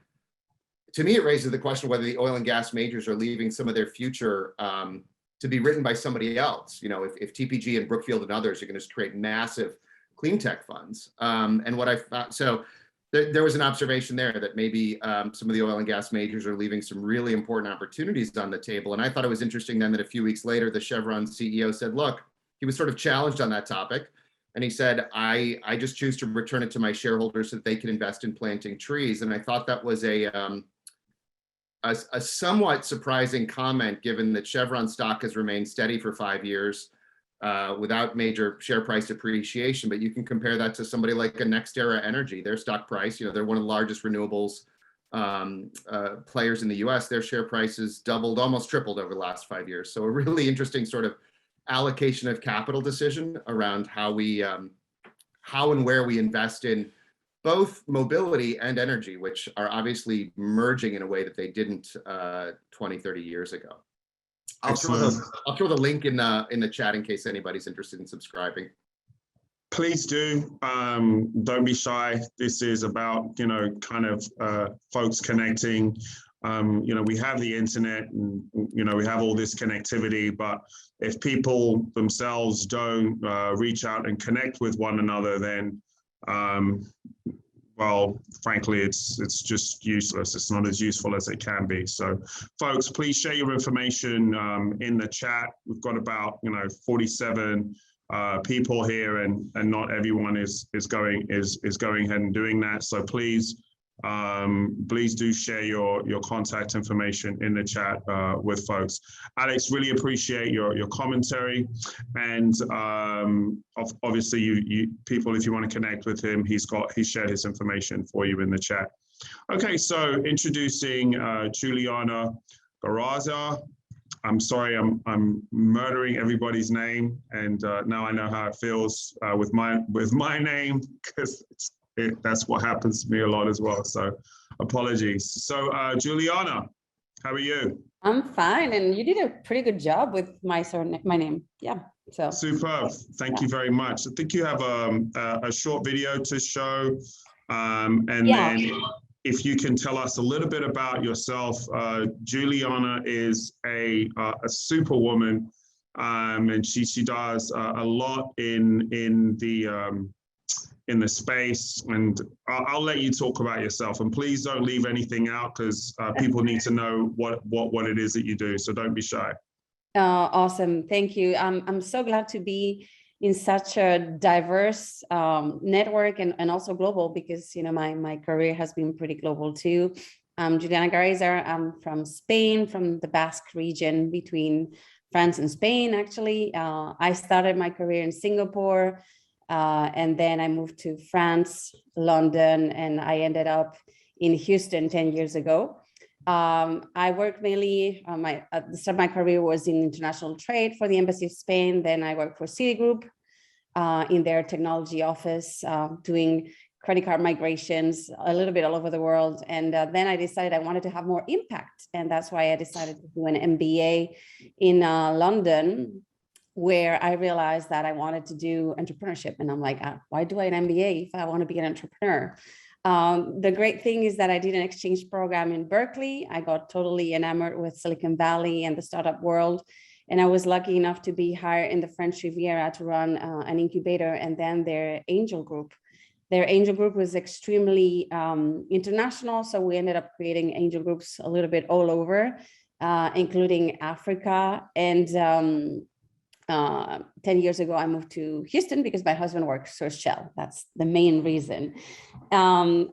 to me, it raises the question whether the oil and gas majors are leaving some of their future to be written by somebody else. If TPG and Brookfield and others are going to create massive clean tech funds. And what I found, so there was an observation there that maybe some of the oil and gas majors are leaving some really important opportunities on the table. And I thought it was interesting then that a few weeks later, the Chevron CEO said, look, he was sort of challenged on that topic. And he said, I just choose to return it to my shareholders so that they can invest in planting trees. And I thought that was a somewhat surprising comment, given that Chevron stock has remained steady for 5 years. Without major share price appreciation, but you can compare that to somebody like a NextEra Energy. Their stock price, they're one of the largest renewables players in the US. Their share price has doubled, almost tripled over the last 5 years. So a really interesting sort of allocation of capital decision around how and where we invest in both mobility and energy, which are obviously merging in a way that they didn't 20, 30 years ago. I'll throw the link in the chat in case anybody's interested in subscribing. Please do. Don't be shy. This is about, kind of folks connecting You know, we have the internet and, you know, we have all this connectivity, but if people themselves don't reach out and connect with one another, then, well, frankly, it's just useless. It's not as useful as it can be. So folks, please share your information in the chat. We've got about, you know, 47 people here, and not everyone is going ahead and doing that. So please do share your contact information in the chat with folks. Alex, really appreciate your commentary, and obviously you people, if you want to connect with him, he shared his information for you in the chat. Okay, so introducing Juliana Garraza. I'm sorry, I'm murdering everybody's name, and now I know how it feels with my name, because that's what happens to me a lot as well. So apologies. So Juliana, how are you? I'm fine, and you did a pretty good job with my name. Yeah. So superb. Thank you very much. I think you have a short video to show, and then if you can tell us a little bit about yourself. Juliana is a superwoman, and she does a lot in the space, and I'll let you talk about yourself, and please don't leave anything out, because people need to know what it is that you do, so don't be shy. Awesome, thank you. I'm so glad to be in such a diverse network, and also global, because, you know, my career has been pretty global too. Juliana Garraza. I'm from Spain, from the Basque region between France and Spain, actually. I started my career in Singapore, and then I moved to France, London, and I ended up in Houston 10 years ago. I worked mainly, at the start of my career was in international trade for the Embassy of Spain. Then I worked for Citigroup in their technology office, doing credit card migrations a little bit all over the world. And then I decided I wanted to have more impact. And that's why I decided to do an MBA in London, where I realized that I wanted to do entrepreneurship. And I'm like, why do I an MBA if I want to be an entrepreneur? The great thing is that I did an exchange program in Berkeley. I got totally enamored with Silicon Valley and the startup world. And I was lucky enough to be hired in the French Riviera to run an incubator and then their angel group. Their angel group was extremely international. So we ended up creating angel groups a little bit all over, including Africa. And 10 years ago, I moved to Houston because my husband works for Shell. That's the main reason. I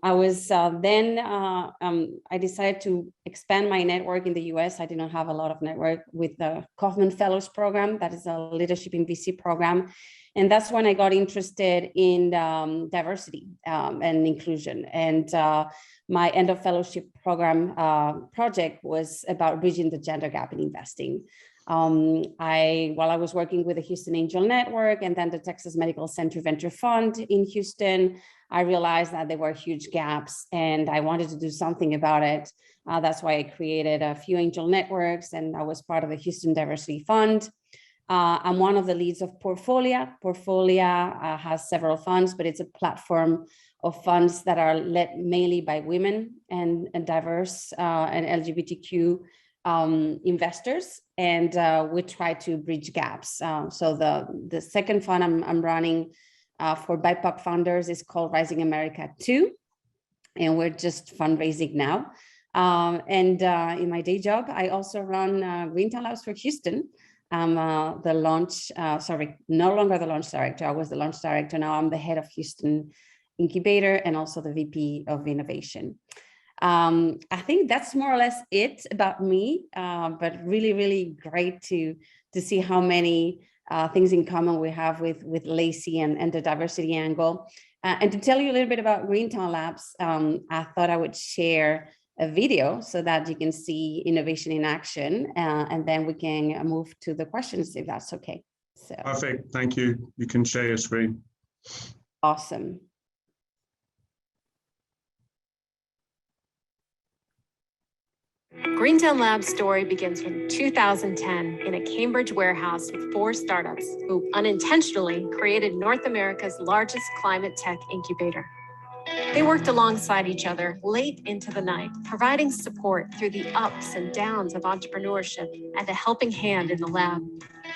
decided to expand my network in the US. I did not have a lot of network with the Kaufman Fellows program. That is a leadership in VC program. And that's when I got interested in diversity and inclusion. And my end of fellowship program project was about bridging the gender gap in investing. While I was working with the Houston Angel Network and then the Texas Medical Center Venture Fund in Houston, I realized that there were huge gaps and I wanted to do something about it. That's why I created a few angel networks, and I was part of the Houston Diversity Fund. I'm one of the leads of Portfolia. Portfolia has several funds, but it's a platform of funds that are led mainly by women and diverse and LGBTQ investors, and we try to bridge gaps. So the second fund I'm running for BIPOC founders is called Rising America 2, and we're just fundraising now. In my day job, I also run Greentown Labs for Houston. I'm the launch, no longer the launch director. I was the launch director. Now I'm the head of Houston Incubator and also the VP of Innovation. I think that's more or less it about me, but really, really great to see how many things in common we have with Lacy and the diversity angle. And to tell you a little bit about Greentown Labs, I thought I would share a video so that you can see innovation in action, and then we can move to the questions if that's okay. So perfect, thank you. You can share your screen. Awesome. Greentown Labs' story begins in 2010 in a Cambridge warehouse with 4 startups who unintentionally created North America's largest climate tech incubator. They worked alongside each other late into the night, providing support through the ups and downs of entrepreneurship and a helping hand in the lab.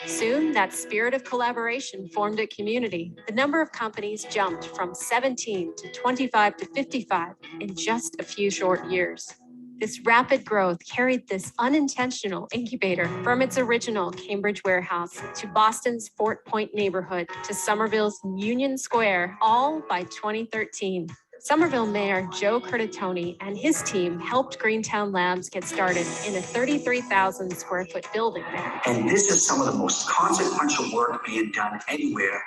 Soon, that spirit of collaboration formed a community. The number of companies jumped from 17 to 25 to 55 in just a few short years. This rapid growth carried this unintentional incubator from its original Cambridge warehouse to Boston's Fort Point neighborhood to Somerville's Union Square, all by 2013. Somerville Mayor Joe Curtatone and his team helped Greentown Labs get started in a 33,000 square foot building there. And this is some of the most consequential work being done anywhere,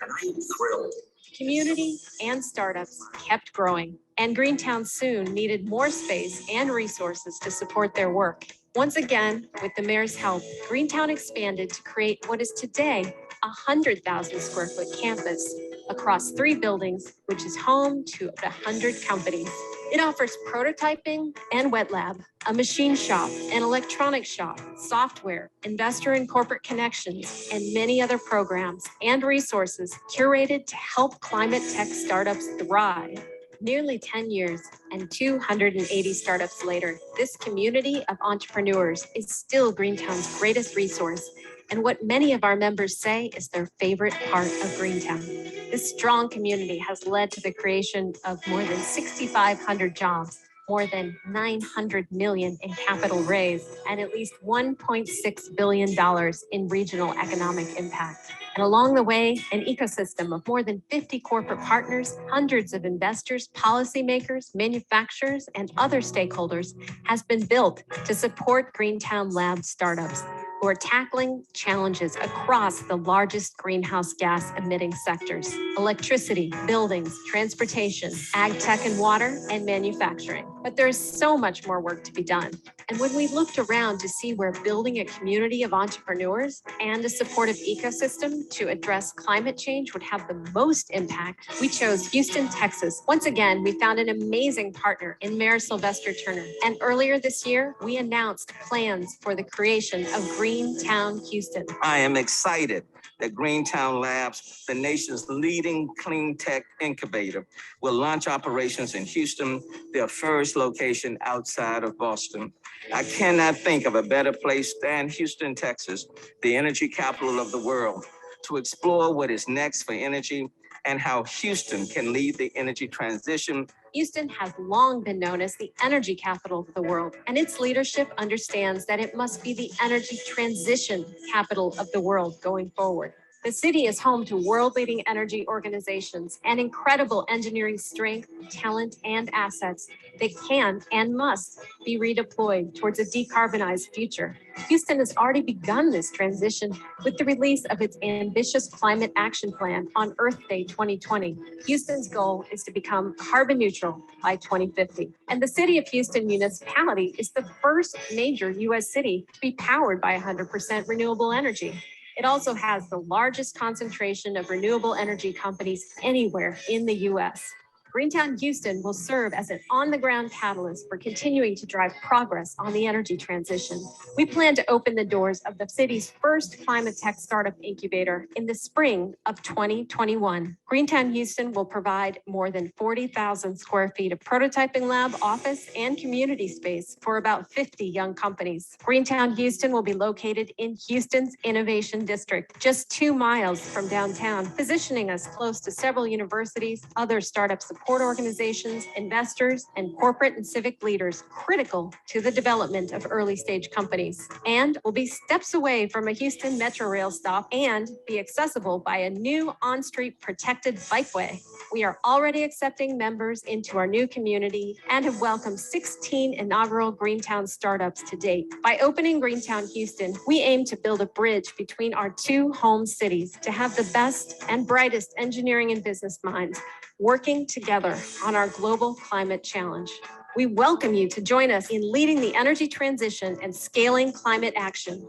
and I am thrilled. Community and startups kept growing, and Greentown soon needed more space and resources to support their work. Once again, with the mayor's help, Greentown expanded to create what is today a 100,000 square foot campus across 3 buildings, which is home to 100 companies. It offers prototyping and wet lab, a machine shop, an electronics shop, software, investor and corporate connections, and many other programs and resources curated to help climate tech startups thrive. Nearly 10 years and 280 startups later, this community of entrepreneurs is still Greentown's greatest resource and what many of our members say is their favorite part of Greentown. This strong community has led to the creation of more than 6,500 jobs, more than $900 million in capital raised, and at least $1.6 billion in regional economic impact. And along the way, an ecosystem of more than 50 corporate partners, hundreds of investors, policymakers, manufacturers, and other stakeholders has been built to support Greentown Labs startups who are tackling challenges across the largest greenhouse gas emitting sectors: electricity, buildings, transportation, ag tech and water, and manufacturing. But there's so much more work to be done. And when we looked around to see where building a community of entrepreneurs and a supportive ecosystem to address climate change would have the most impact, we chose Houston, Texas. Once again, we found an amazing partner in Mayor Sylvester Turner. And earlier this year, we announced plans for the creation of Greentown Houston. I am excited that Greentown Labs, the nation's leading clean tech incubator, will launch operations in Houston, their first location outside of Boston. I cannot think of a better place than Houston, Texas, the energy capital of the world, to explore what is next for energy and how Houston can lead the energy transition. Houston has long been known as the energy capital of the world, and its leadership understands that it must be the energy transition capital of the world going forward. The city is home to world-leading energy organizations and incredible engineering strength, talent, and assets that can and must be redeployed towards a decarbonized future. Houston has already begun this transition with the release of its ambitious climate action plan on Earth Day 2020. Houston's goal is to become carbon neutral by 2050. And the city of Houston municipality is the first major U.S. city to be powered by 100% renewable energy. It also has the largest concentration of renewable energy companies anywhere in the U.S. Greentown Houston will serve as an on-the-ground catalyst for continuing to drive progress on the energy transition. We plan to open the doors of the city's first climate tech startup incubator in the spring of 2021. Greentown Houston will provide more than 40,000 square feet of prototyping lab, office, and community space for about 50 young companies. Greentown Houston will be located in Houston's Innovation District, just 2 miles from downtown, positioning us close to several universities, other startup support organizations, investors, and corporate and civic leaders critical to the development of early stage companies. And will be steps away from a Houston Metro Rail stop and be accessible by a new on-street protected bikeway. We are already accepting members into our new community and have welcomed 16 inaugural Greentown startups to date. By opening Greentown Houston, we aim to build a bridge between our 2 home cities to have the best and brightest engineering and business minds working together on our global climate challenge. We welcome you to join us in leading the energy transition and scaling climate action.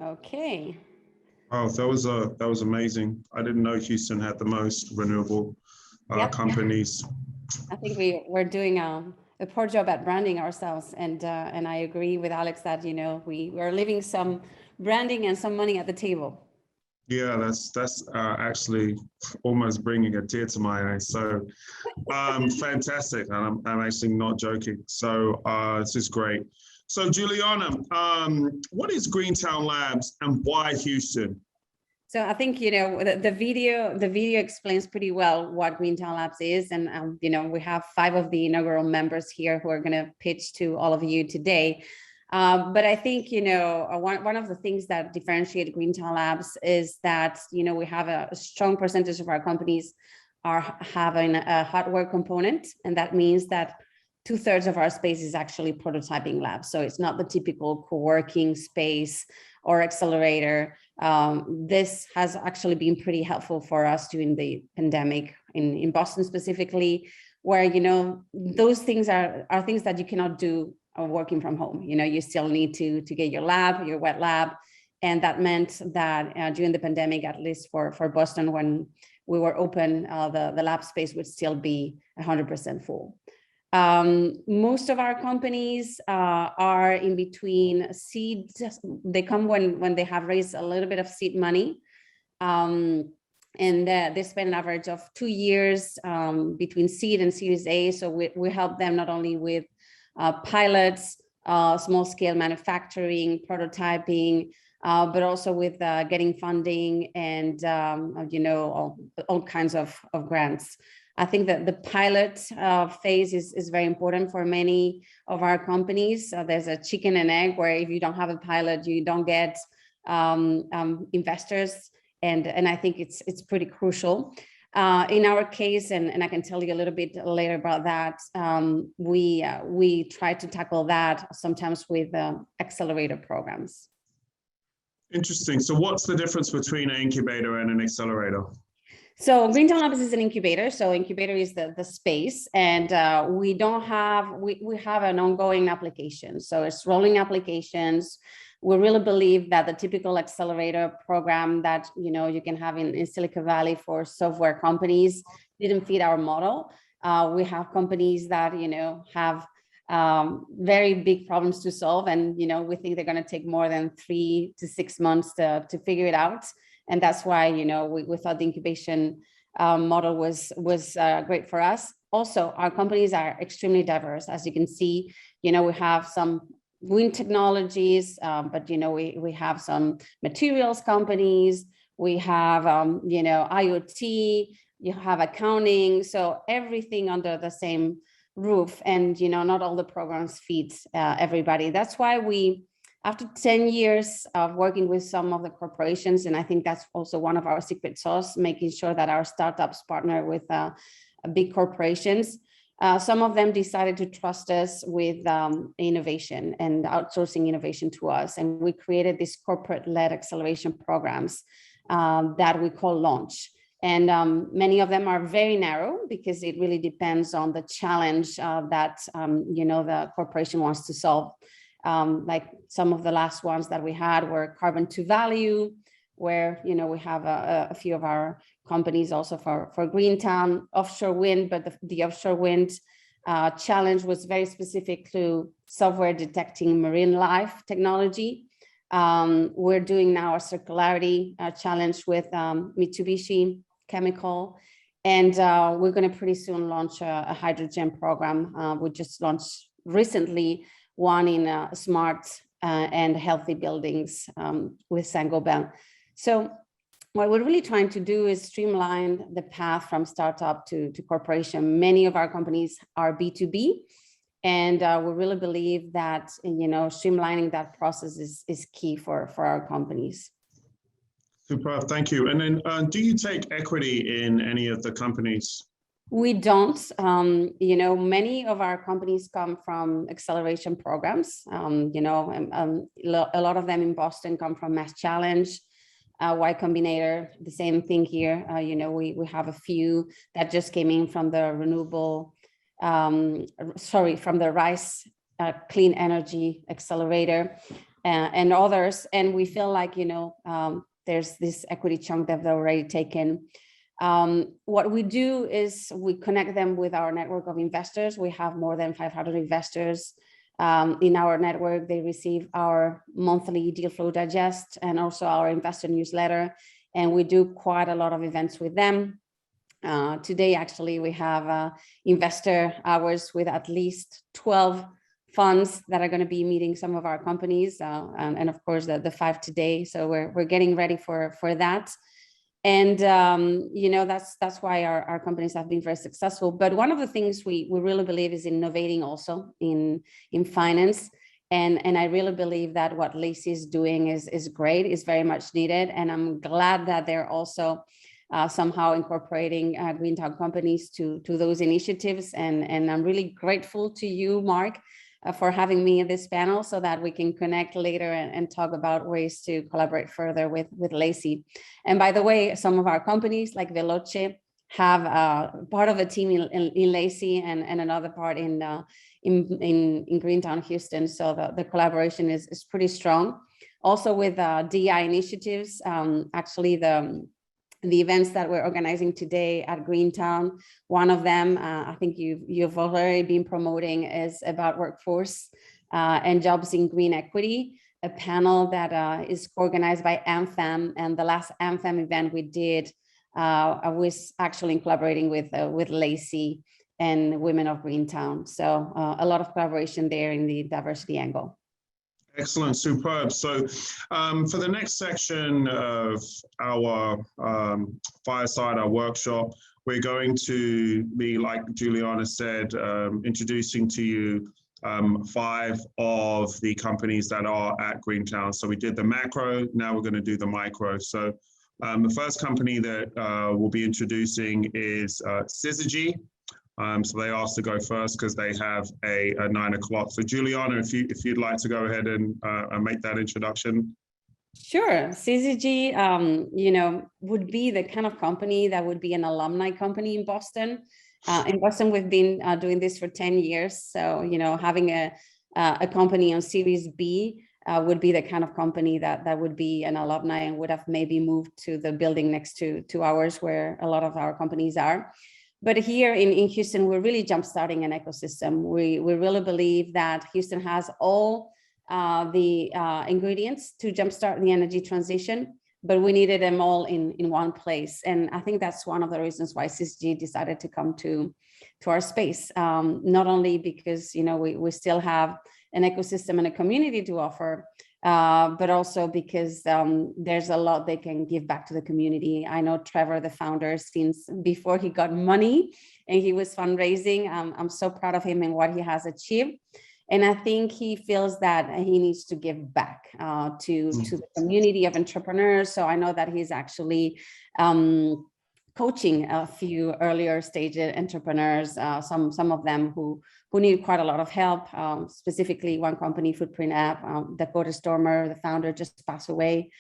Okay. Oh, that was amazing. I didn't know Houston had the most renewable companies. I think we're doing a poor job at branding ourselves, and I agree with Alex that, you know, we're leaving some branding and some money at the table. Yeah, that's actually almost bringing a tear to my eye. So fantastic. And I'm actually not joking. So this is great. So Juliana, what is Greentown Labs and why Houston? So I think, you know, the video explains pretty well what Greentown Labs is. And, you know, we have 5 of the inaugural members here who are going to pitch to all of you today. But I think, you know, one of the things that differentiate Greentown Labs is that, you know, we have a strong percentage of our companies are having a hardware component. And that means that 2/3 of our space is actually prototyping labs. So it's not the typical co-working space or accelerator. This has actually been pretty helpful for us during the pandemic in Boston specifically, where, you know, those things are things that you cannot do working from home. You know, you still need to get your lab, your wet lab. And that meant that during the pandemic, at least for Boston, when we were open, the lab space would still be 100% full. Most of our companies are in between seed. They come when they have raised a little bit of seed money. And they spend an average of 2 years between seed and Series A. So we help them not only with pilots, small scale manufacturing, prototyping, but also with getting funding and, you know, all kinds of grants. I think that the pilot phase is very important for many of our companies. There's a chicken and egg where if you don't have a pilot, you don't get investors. And I think it's pretty crucial. In our case, and I can tell you a little bit later about that, we try to tackle that sometimes with accelerator programs. Interesting. So what's the difference between an incubator and an accelerator? So Greentown Labs is an incubator. So incubator is the space, and we have an ongoing application. So it's rolling applications. We really believe that the typical accelerator program that, you know, you can have in Silicon Valley for software companies didn't fit our model. We have companies that, you know, have very big problems to solve, and, you know, we think they're going to take more than 3 to 6 months to figure it out. And that's why, you know, we thought the incubation model was great for us. Also, our companies are extremely diverse. As you can see, you know, we have some wind technologies, but, you know, we have some materials companies. We have, you know, IoT, you have accounting. So everything under the same roof, and, you know, not all the programs feed everybody. That's why we, after 10 years of working with some of the corporations, and I think that's also one of our secret sauce, making sure that our startups partner with big corporations. Some of them decided to trust us with innovation and outsourcing innovation to us. And we created these corporate-led acceleration programs that we call Launch. And many of them are very narrow because it really depends on the challenge that, you know, the corporation wants to solve. Like some of the last ones that we had were carbon to value, where, you know, we have a few of our companies also for Greentown, offshore wind, but the offshore wind challenge was very specific to software detecting marine life technology. We're doing now a circularity challenge with Mitsubishi Chemical, and we're going to pretty soon launch a hydrogen program. We just launched recently one in smart and healthy buildings with Saint-Gobain. So what we're really trying to do is streamline the path from startup to corporation. Many of our companies are B2B, and we really believe that, you know, streamlining that process is key for our companies. Super, thank you. And then do you take equity in any of the companies? We don't. You know, many of our companies come from acceleration programs. You know, a lot of them in Boston come from Mass Challenge, Y Combinator, the same thing here. You know, we have a few that just came in from the from the RISE Clean Energy Accelerator and others. And we feel like, you know, there's this equity chunk that they've already taken. What we do is we connect them with our network of investors. We have more than 500 investors in our network. They receive our monthly deal flow digest and also our investor newsletter. and we do quite a lot of events with them. Today, actually, we have investor hours with at least 12 funds that are going to be meeting some of our companies, and of course the 5 today. So we're getting ready for that. And that's why our companies have been very successful. But one of the things we really believe is innovating also in finance. And I really believe that what Lacy is doing is great, is very much needed. And I'm glad that they're also somehow incorporating Greentown companies to those initiatives. And I'm really grateful to you, Mark, for having me in this panel so that we can connect later and talk about ways to collaborate further with Lacy. And by the way, some of our companies like Veloce have part of a team in Lacy and another part in Greentown Houston. So the collaboration is pretty strong. Also with DI initiatives, actually the events that we're organizing today at Greentown, one of them, I think you've already been promoting, is about workforce and jobs in green equity, a panel that is organized by AmFam. And the last AmFam event we did, I was actually collaborating with Lacy and Women of Greentown. So a lot of collaboration there in the diversity angle. Excellent, superb. So for the next section of our fireside, our workshop, we're going to be, like Juliana said, introducing to you 5 of the companies that are at Greentown. So we did the macro, now we're going to do the micro. So the first company that we'll be introducing is Syzygy. So they asked to go first because they have a 9 o'clock. So Juliana, if you'd like to go ahead and make that introduction. Sure. Syzygy, would be the kind of company that would be an alumni company in Boston. In Boston, we've been doing this for 10 years. So, having a company on Series B would be the kind of company that would be an alumni and would have maybe moved to the building next to ours where a lot of our companies are. But here in Houston, we're really jumpstarting an ecosystem. We really believe that Houston has all the ingredients to jumpstart the energy transition, but we needed them all in one place. And I think that's one of the reasons why Syzygy decided to come to our space. Not only because we still have an ecosystem and a community to offer, but also because there's a lot they can give back to the community. I know Trevor, the founder, since before he got money and he was fundraising. I'm so proud of him and what he has achieved. And I think he feels that he needs to give back to the community of entrepreneurs. So I know that he's actually coaching a few earlier stage entrepreneurs, some of them who need quite a lot of help. Specifically, one company, Footprint App, Dakota Stormer, the founder, just passed away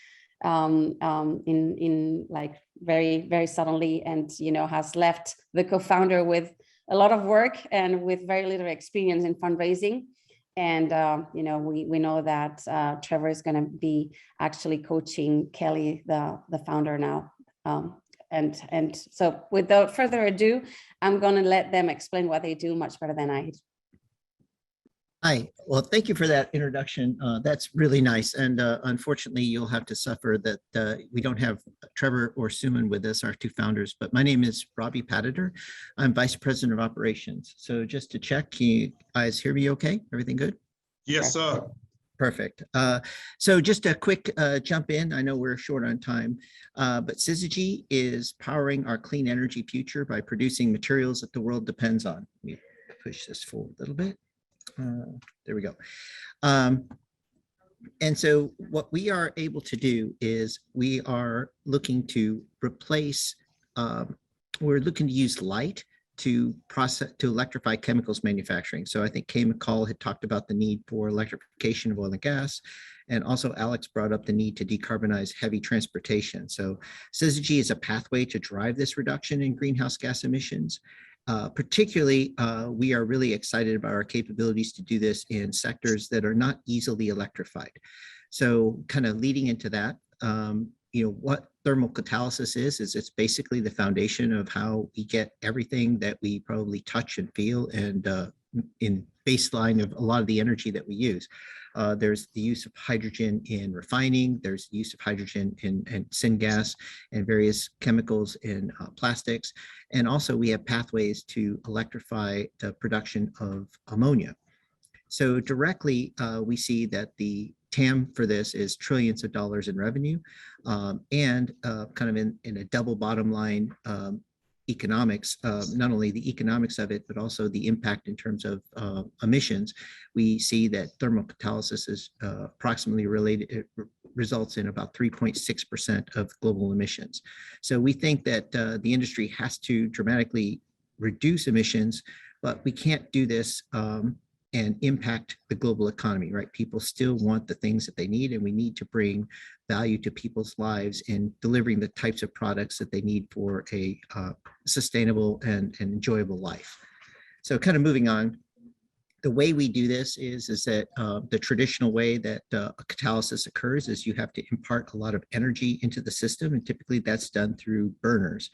in like very, very suddenly, and has left the co-founder with a lot of work and with very little experience in fundraising. And we know that Trevor is going to be actually coaching Kelly, the founder now. And so without further ado, I'm going to let them explain what they do much better than I. Hi, well, thank you for that introduction. That's really nice. And unfortunately, you'll have to suffer that we don't have Trevor or Suman with us, our 2 founders, but my name is Robbie Padditer. I'm Vice President of Operations. So just to check, can you guys hear me okay? Everything good? Yes, sir. Perfect. So just a quick jump in. I know we're short on time, but Syzygy is powering our clean energy future by producing materials that the world depends on. Let me push this forward a little bit. There we go. And so what we are able to do is we are looking to replace, we're looking to use light to electrify chemicals manufacturing. So I think Kay McCall had talked about the need for electrification of oil and gas. And also Alex brought up the need to decarbonize heavy transportation. So Syzygy is a pathway to drive this reduction in greenhouse gas emissions. Particularly, we are really excited about our capabilities to do this in sectors that are not easily electrified. So kind of leading into that, what thermal catalysis is it's basically the foundation of how we get everything that we probably touch and feel and in baseline of a lot of the energy that we use. There's the use of hydrogen in refining. There's the use of hydrogen in syngas and various chemicals in plastics. And also we have pathways to electrify the production of ammonia. So directly, we see that the TAM for this is trillions of dollars in revenue, and kind of in a double bottom line economics, not only the economics of it, but also the impact in terms of emissions. We see that thermal catalysis is approximately related, it results in about 3.6% of global emissions. So we think that the industry has to dramatically reduce emissions, but we can't do this and impact the global economy, right? People still want the things that they need, and we need to bring value to people's lives in delivering the types of products that they need for a sustainable and enjoyable life. So kind of moving on, the way we do this is that the traditional way that a catalysis occurs is you have to impart a lot of energy into the system, and typically that's done through burners.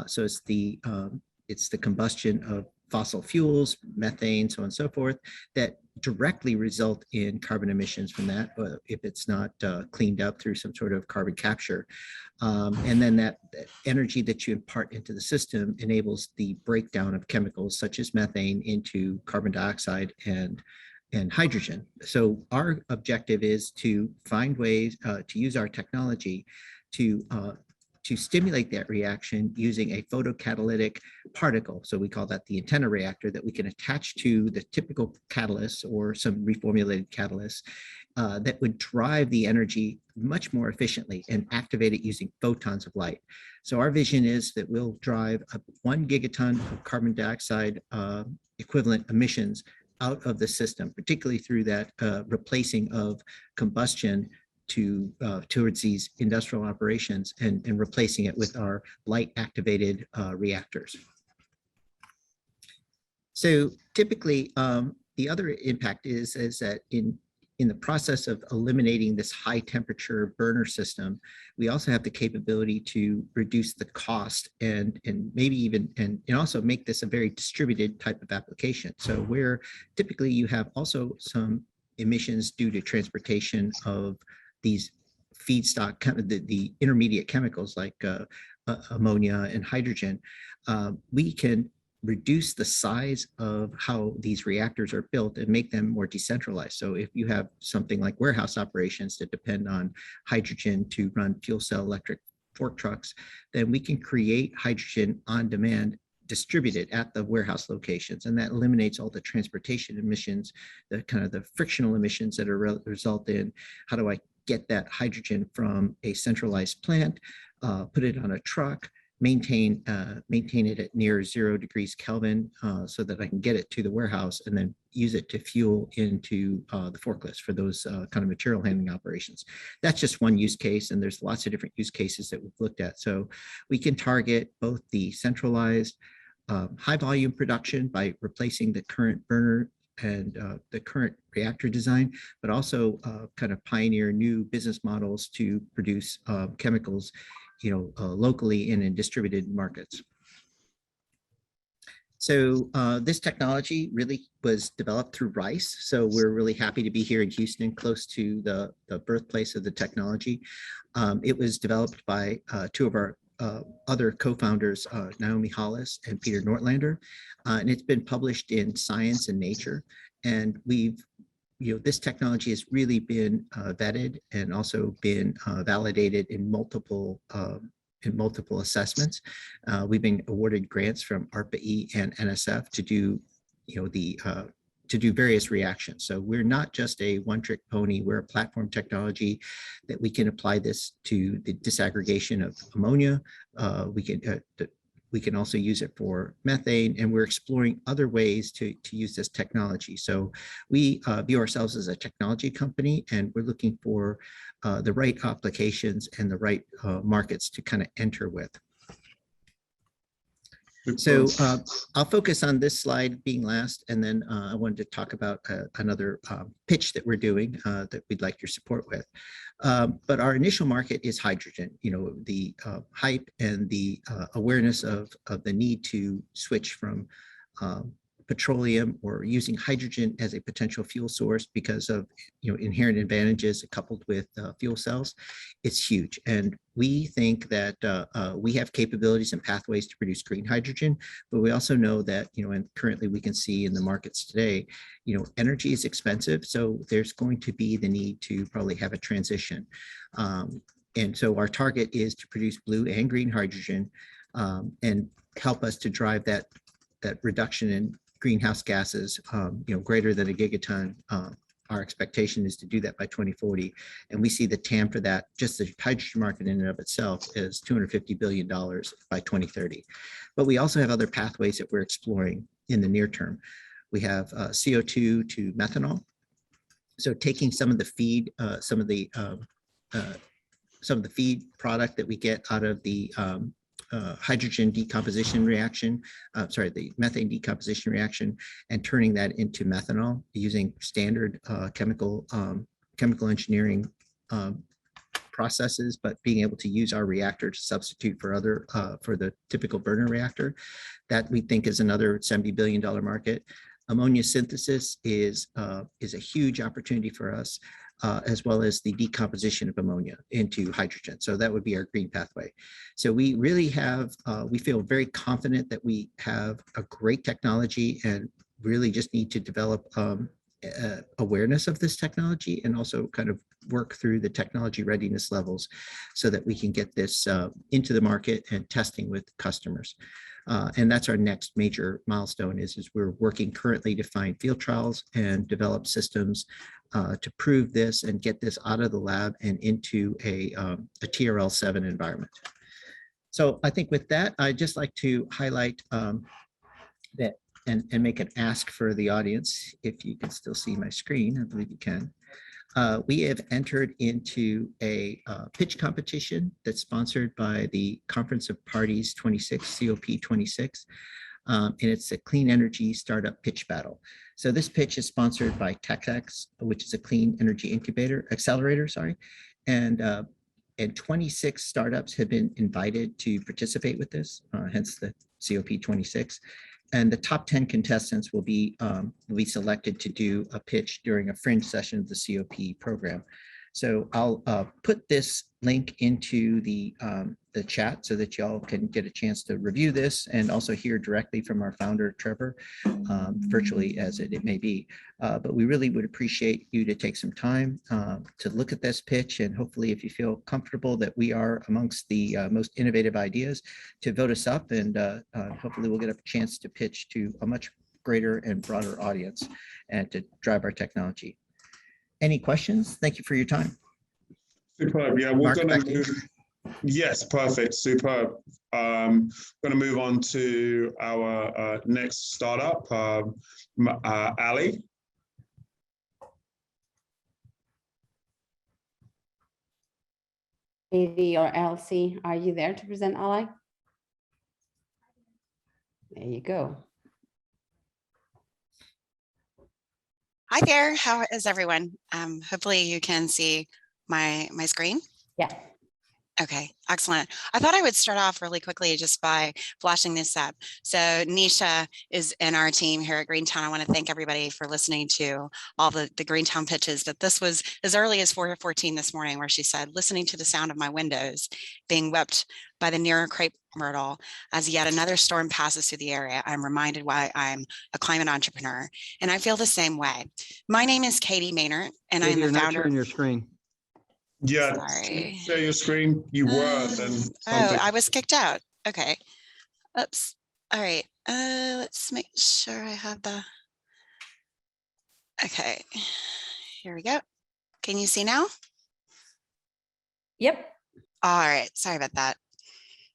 So it's the combustion of fossil fuels, methane, so on and so forth, that directly result in carbon emissions from that, if it's not cleaned up through some sort of carbon capture. And then that energy that you impart into the system enables the breakdown of chemicals such as methane into carbon dioxide and hydrogen. So our objective is to find ways to use our technology to stimulate that reaction using a photocatalytic particle. So we call that the antenna reactor, that we can attach to the typical catalyst or some reformulated catalyst that would drive the energy much more efficiently and activate it using photons of light. So our vision is that we'll drive 1 gigaton of carbon dioxide equivalent emissions out of the system, particularly through that replacing of combustion towards these industrial operations and replacing it with our light activated reactors. So typically, the other impact is that in the process of eliminating this high temperature burner system, we also have the capability to reduce the cost and maybe even and also make this a very distributed type of application. So where typically you have also some emissions due to transportation of these feedstock, the intermediate chemicals like ammonia and hydrogen, we can reduce the size of how these reactors are built and make them more decentralized. So if you have something like warehouse operations that depend on hydrogen to run fuel cell electric fork trucks, then we can create hydrogen on demand distributed at the warehouse locations, and that eliminates all the transportation emissions, the kind of the frictional emissions that are result in how do I get that hydrogen from a centralized plant, put it on a truck, maintain it at near 0 degrees Kelvin so that I can get it to the warehouse and then use it to fuel into the forklifts for those kind of material handling operations. That's just one use case, and there's lots of different use cases that we've looked at. So we can target both the centralized high volume production by replacing the current burner and the current reactor design, but also kind of pioneer new business models to produce chemicals, locally and in distributed markets. So this technology really was developed through Rice. So we're really happy to be here in Houston, close to the birthplace of the technology. It was developed by two of our other co-founders, Naomi Hollis and Peter Nordlander, and it's been published in Science and Nature. And this technology has really been vetted and also been validated in multiple assessments. We've been awarded grants from ARPA-E and NSF to do, to do various reactions. So we're not just a one-trick pony. We're a platform technology that we can apply this to the disaggregation of ammonia. We can also use it for methane, and we're exploring other ways to use this technology. So we view ourselves as a technology company, and we're looking for the right applications and the right markets to kind of enter with. So I'll focus on this slide being last, and then I wanted to talk about another pitch that we're doing that we'd like your support with. But our initial market is hydrogen. The hype and the awareness of the need to switch from petroleum or using hydrogen as a potential fuel source because of inherent advantages coupled with fuel cells, it's huge. And we think that we have capabilities and pathways to produce green hydrogen, but we also know that and currently we can see in the markets today, energy is expensive, so there's going to be the need to probably have a transition. And so our target is to produce blue and green hydrogen and help us to drive that reduction in greenhouse gases, greater than a gigaton. Our expectation is to do that by 2040. And we see the TAM for that, just the hydrogen market in and of itself, is $250 billion by 2030. But we also have other pathways that we're exploring in the near term. We have CO2 to methanol. So taking some of the feed, some of the feed product that we get out of the hydrogen decomposition reaction, the methane decomposition reaction, and turning that into methanol using standard chemical engineering processes, but being able to use our reactor to substitute for for the typical burner reactor. That we think is another $70 billion market. Ammonia synthesis is a huge opportunity for us. As well as the decomposition of ammonia into hydrogen. So that would be our green pathway. So we really have, we feel very confident that we have a great technology and really just need to develop awareness of this technology and also kind of work through the technology readiness levels so that we can get this into the market and testing with customers. And that's our next major milestone is we're working currently to find field trials and develop systems to prove this and get this out of the lab and into a TRL 7 environment. So I think with that, I'd just like to highlight that and make an ask for the audience. If you can still see my screen, I believe you can. We have entered into a pitch competition that's sponsored by the Conference of Parties 26, COP26, and it's a clean energy startup pitch battle. So this pitch is sponsored by TechX, which is a clean energy incubator, accelerator, sorry, and 26 startups have been invited to participate with this, hence the COP26. And the top 10 contestants will be selected to do a pitch during a fringe session of the COP program. So I'll put this link into the chat so that y'all can get a chance to review this and also hear directly from our founder, Trevor, virtually as it may be. But we really would appreciate you to take some time to look at this pitch, and hopefully if you feel comfortable that we are amongst the most innovative ideas, to vote us up, and hopefully we'll get a chance to pitch to a much greater and broader audience and to drive our technology. Any questions? Thank you for your time. Superb. Yeah, we're going to move. Yes, perfect. Superb. Going to move on to our next startup, Ali. Katie or Elsie, are you there to present Ali? There you go. Hi there, how is everyone? Hopefully you can see my screen. Yeah. Okay, excellent. I thought I would start off really quickly just by flashing this up. So Nisha is in our team here at Greentown. I want to thank everybody for listening to all the Greentown pitches. That this was as early as 4:14 this morning, where she said, listening to the sound of my windows being wept by the near crepe myrtle as yet another storm passes through the area, I'm reminded why I'm a climate entrepreneur. And I feel the same way. My name is Katie Maynard, and I'm the founder. You're not sharing your screen. Yeah, sorry. Share your screen. You were then. Oh, I was kicked out. Okay. Oops. All right. Let's make sure I have the. Okay. Here we go. Can you see now? Yep. All right. Sorry about that.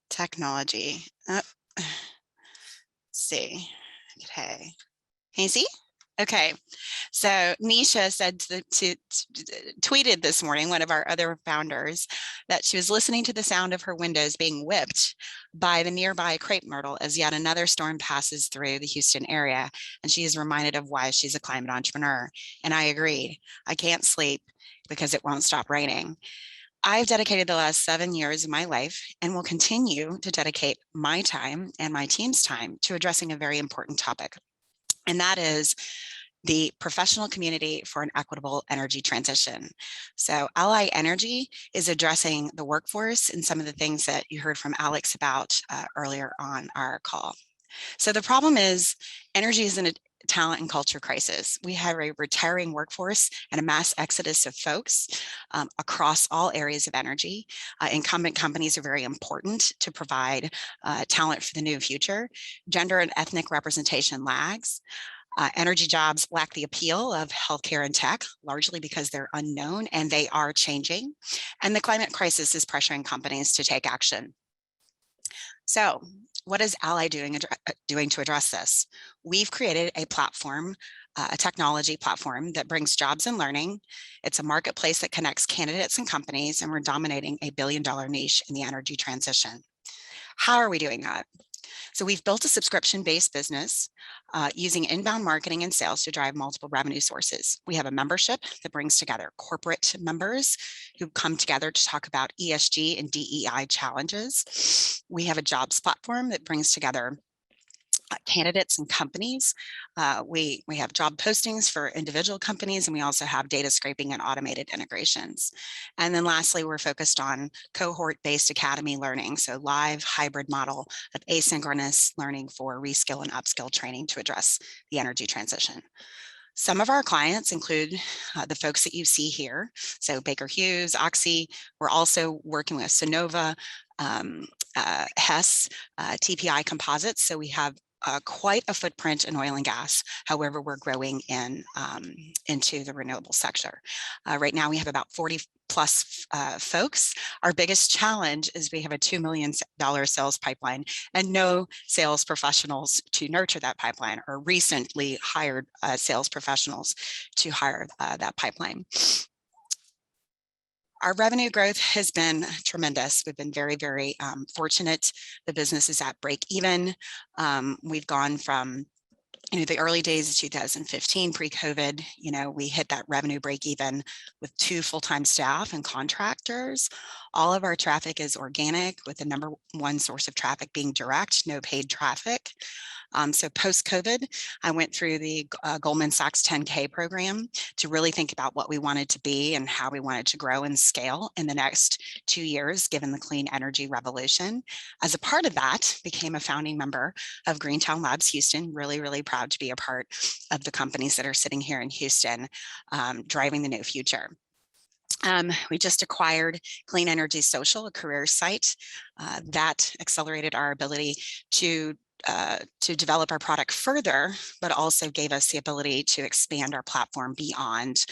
Technology. Let's see. Okay. Can you see? Okay, so Nisha said tweeted this morning, one of our other founders, that she was listening to the sound of her windows being whipped by the nearby crepe myrtle as yet another storm passes through the Houston area. And she is reminded of why she's a climate entrepreneur. And I agreed. I can't sleep because it won't stop raining. I've dedicated the last 7 years of my life and will continue to dedicate my time and my team's time to addressing a very important topic. and that is the professional community for an equitable energy transition. So Ally Energy is addressing the workforce and some of the things that you heard from Alex about earlier on our call. So the problem is energy is in a talent and culture crisis. We have a retiring workforce and a mass exodus of folks across all areas of energy. Incumbent companies are very important to provide talent for the new future. Gender and ethnic representation lags. Energy jobs lack the appeal of healthcare and tech, largely because they're unknown and they are changing. And the climate crisis is pressuring companies to take action. So what is Ally doing to address this? We've created a platform, a technology platform that brings jobs and learning. It's a marketplace that connects candidates and companies, and we're dominating a billion-dollar niche in the energy transition. How are we doing that? So we've built a subscription-based business using inbound marketing and sales to drive multiple revenue sources. We have a membership that brings together corporate members who come together to talk about ESG and DEI challenges. We have a jobs platform that brings together candidates and companies. We have job postings for individual companies, and we also have data scraping and automated integrations. And then lastly, we're focused on cohort-based academy learning, so live hybrid model of asynchronous learning for reskill and upskill training to address the energy transition. Some of our clients include the folks that you see here, so Baker Hughes, Oxy. We're also working with Sonova, Hess, TPI Composites, so we have quite a footprint in oil and gas. However, we're growing into the renewable sector. Right now, we have about 40 plus folks. Our biggest challenge is we have a $2 million sales pipeline and no sales professionals to nurture that pipeline, or recently hired sales professionals to hire that pipeline. Our revenue growth has been tremendous. We've been very, very fortunate. The business is at break even. We've gone from the early days of 2015, pre-COVID, we hit that revenue break even with 2 full-time staff and contractors. All of our traffic is organic, with the number one source of traffic being direct, no paid traffic. So post-COVID, I went through the Goldman Sachs 10K program to really think about what we wanted to be and how we wanted to grow and scale in the next 2 years, given the clean energy revolution. As a part of that, became a founding member of Greentown Labs Houston. Really, really proud to be a part of the companies that are sitting here in Houston, driving the new future. We just acquired Clean Energy Social, a career site that accelerated our ability to develop our product further, but also gave us the ability to expand our platform beyond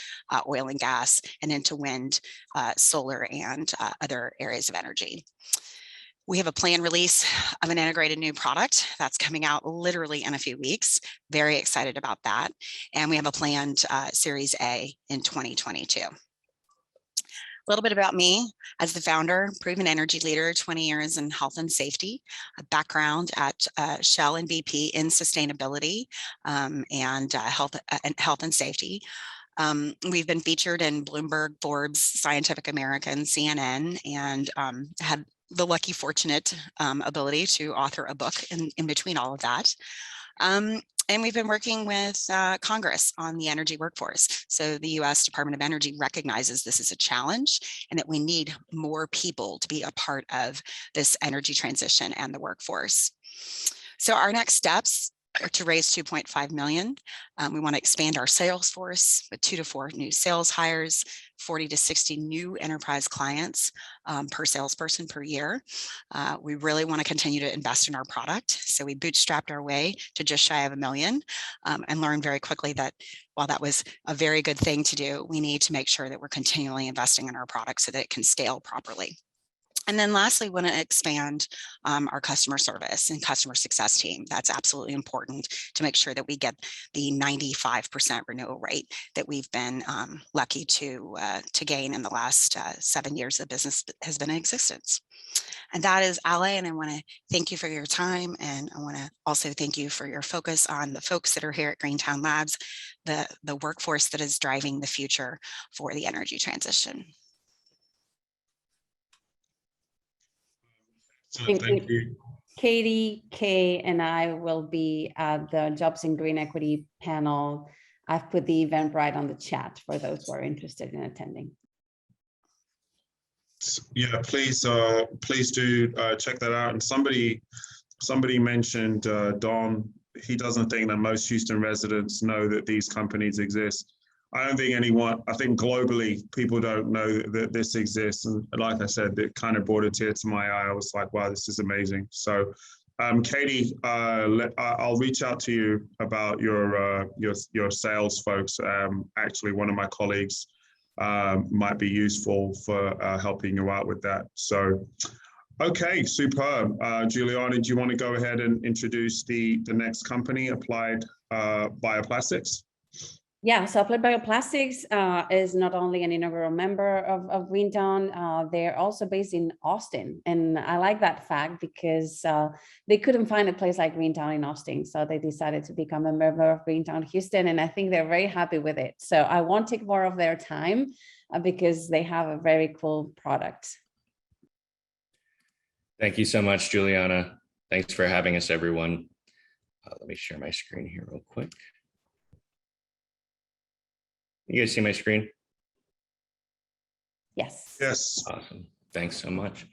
oil and gas and into wind, solar, and other areas of energy. We have a planned release of an integrated new product that's coming out literally in a few weeks. Very excited about that. And we have a planned Series A in 2022. A little bit about me as the founder, proven energy leader, 20 years in health and safety, a background at Shell and BP in sustainability and health and safety. We've been featured in Bloomberg, Forbes, Scientific American, CNN, and had the lucky, fortunate ability to author a book in between all of that. And we've been working with Congress on the energy workforce. So the US Department of Energy recognizes this is a challenge and that we need more people to be a part of this energy transition and the workforce. So our next steps are to raise 2.5 million. We want to expand our sales force with 2 to 4 new sales hires, 40 to 60 new enterprise clients per salesperson per year. We really want to continue to invest in our product. So we bootstrapped our way to just shy of $1 million and learned very quickly that while that was a very good thing to do, we need to make sure that we're continually investing in our product so that it can scale properly. And then lastly, we want to expand our customer service and customer success team. That's absolutely important to make sure that we get the 95% renewal rate that we've been lucky to gain in the last 7 years the business has been in existence. And that is Ally, and I want to thank you for your time, and I want to also thank you for your focus on the folks that are here at Greentown Labs, the workforce that is driving the future for the energy transition. Thank you. Katie, Kay, and I will be at the Jobs in Green Equity panel. I've put the Eventbrite on the chat for those who are interested in attending. Yeah, please do check that out. And somebody mentioned Don. He doesn't think that most Houston residents know that these companies exist. I don't think anyone. I think globally people don't know that this exists. And like I said, it kind of brought a tear to my eye. I was like, wow, this is amazing. So, Katie, I'll reach out to you about your sales folks. Actually, one of my colleagues might be useful for helping you out with that. So, okay, superb. Juliana, do you want to go ahead and introduce the next company, Applied Bioplastics? Yeah, so Applied Bioplastics is not only an inaugural member of Greentown, they're also based in Austin. And I like that fact because they couldn't find a place like Greentown in Austin. So they decided to become a member of Greentown Houston. And I think they're very happy with it. So I won't take more of their time because they have a very cool product. Thank you so much, Juliana. Thanks for having us, everyone. Let me share my screen here real quick. You guys see my screen? Yes. Yes. Awesome. Thanks so much.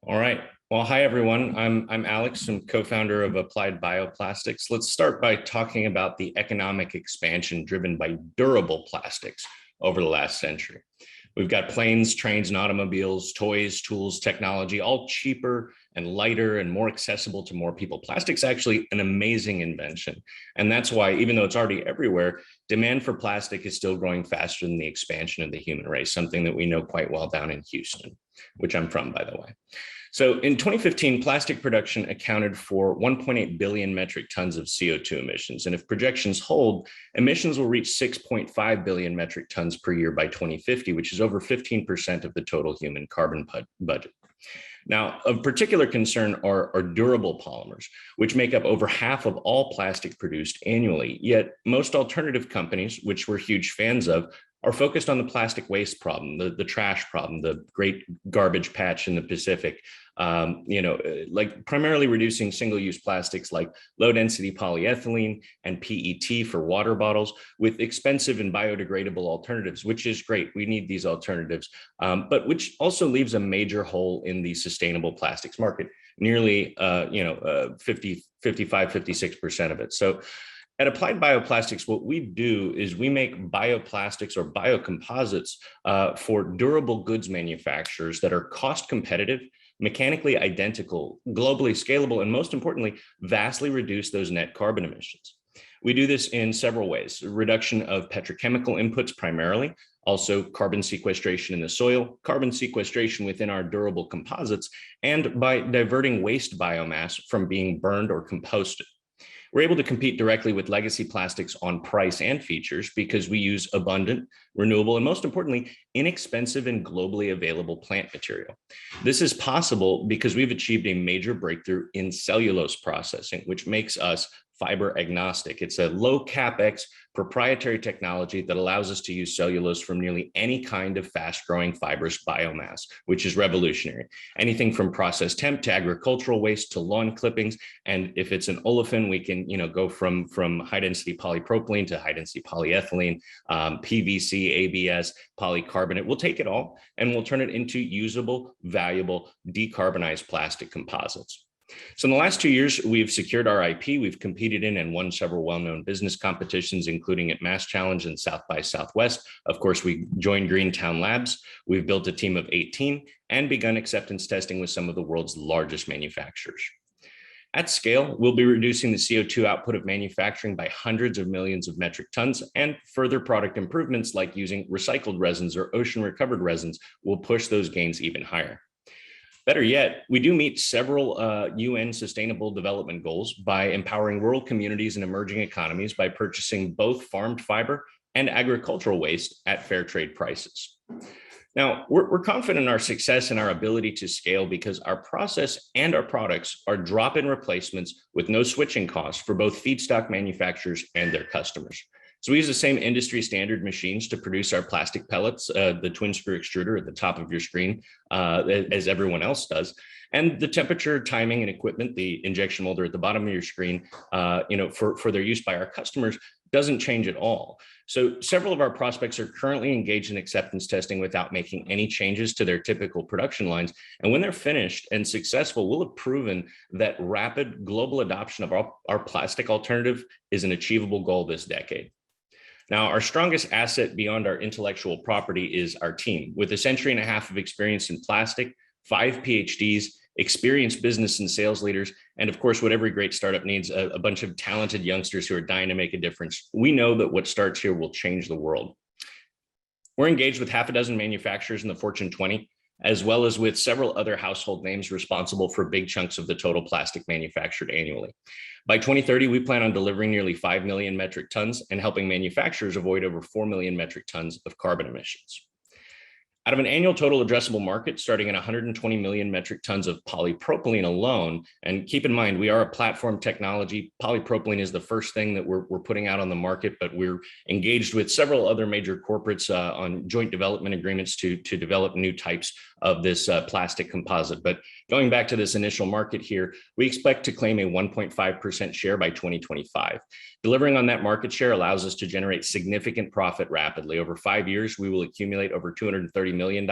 All right. Well, hi, everyone. I'm Alex. I'm co-founder of Applied Bioplastics. Let's start by talking about the economic expansion driven by durable plastics over the last century. We've got planes, trains, and automobiles, toys, tools, technology, all cheaper and lighter and more accessible to more people. Plastic's actually an amazing invention. And that's why, even though it's already everywhere, demand for plastic is still growing faster than the expansion of the human race, something that we know quite well down in Houston, which I'm from, by the way. So in 2015, plastic production accounted for 1.8 billion metric tons of CO2 emissions. And if projections hold, emissions will reach 6.5 billion metric tons per year by 2050, which is over 15% of the total human carbon budget. Now, of particular concern are durable polymers, which make up over half of all plastic produced annually. Yet most alternative companies, which we're huge fans of, are focused on the plastic waste problem, the trash problem, the great garbage patch in the Pacific, like primarily reducing single-use plastics like low-density polyethylene and PET for water bottles with expensive and biodegradable alternatives, which is great. We need these alternatives, but which also leaves a major hole in the sustainable plastics market, nearly 55, 56% of it. So at Applied Bioplastics, what we do is we make bioplastics or biocomposites for durable goods manufacturers that are cost competitive, mechanically identical, globally scalable, and most importantly, vastly reduce those net carbon emissions. We do this in several ways: reduction of petrochemical inputs primarily, also carbon sequestration in the soil, carbon sequestration within our durable composites, and by diverting waste biomass from being burned or composted. We're able to compete directly with legacy plastics on price and features because we use abundant, renewable, and most importantly, inexpensive and globally available plant material. This is possible because we've achieved a major breakthrough in cellulose processing, which makes us fiber agnostic. It's a low capex proprietary technology that allows us to use cellulose from nearly any kind of fast growing fibrous biomass, which is revolutionary. Anything from processed hemp to agricultural waste to lawn clippings. And if it's an olefin, we can go from high density polypropylene to high density polyethylene, PVC, ABS, polycarbonate. We'll take it all and we'll turn it into usable, valuable, decarbonized plastic composites. So in the last 2 years, we've secured our IP. We've competed in and won several well-known business competitions, including at Mass Challenge and South by Southwest. Of course, we joined Greentown Labs. We've built a team of 18 and begun acceptance testing with some of the world's largest manufacturers. At scale, we'll be reducing the CO2 output of manufacturing by hundreds of millions of metric tons, and further product improvements like using recycled resins or ocean recovered resins will push those gains even higher. Better yet, we do meet several UN Sustainable Development Goals by empowering rural communities and emerging economies by purchasing both farmed fiber and agricultural waste at fair trade prices. Now, we're confident in our success and our ability to scale because our process and our products are drop-in replacements with no switching costs for both feedstock manufacturers and their customers. So we use the same industry standard machines to produce our plastic pellets, the twin screw extruder at the top of your screen, as everyone else does. And the temperature, timing, and equipment, the injection molder at the bottom of your screen, for their use by our customers doesn't change at all. So several of our prospects are currently engaged in acceptance testing without making any changes to their typical production lines. And when they're finished and successful, we'll have proven that rapid global adoption of our plastic alternative is an achievable goal this decade. Now, our strongest asset beyond our intellectual property is our team. With a century and a half of experience in plastic, 5 PhDs, experienced business and sales leaders, and of course, what every great startup needs, a bunch of talented youngsters who are dying to make a difference. We know that what starts here will change the world. We're engaged with half a dozen manufacturers in the Fortune 20, as well as with several other household names responsible for big chunks of the total plastic manufactured annually. By 2030, we plan on delivering nearly 5 million metric tons and helping manufacturers avoid over 4 million metric tons of carbon emissions. Out of an annual total addressable market starting at 120 million metric tons of polypropylene alone, and keep in mind, we are a platform technology. Polypropylene is the first thing that we're putting out on the market, but we're engaged with several other major corporates on joint development agreements to develop new types of this plastic composite. But going back to this initial market here, we expect to claim a 1.5% share by 2025. Delivering on that market share allows us to generate significant profit rapidly. Over 5 years, we will accumulate over $230 million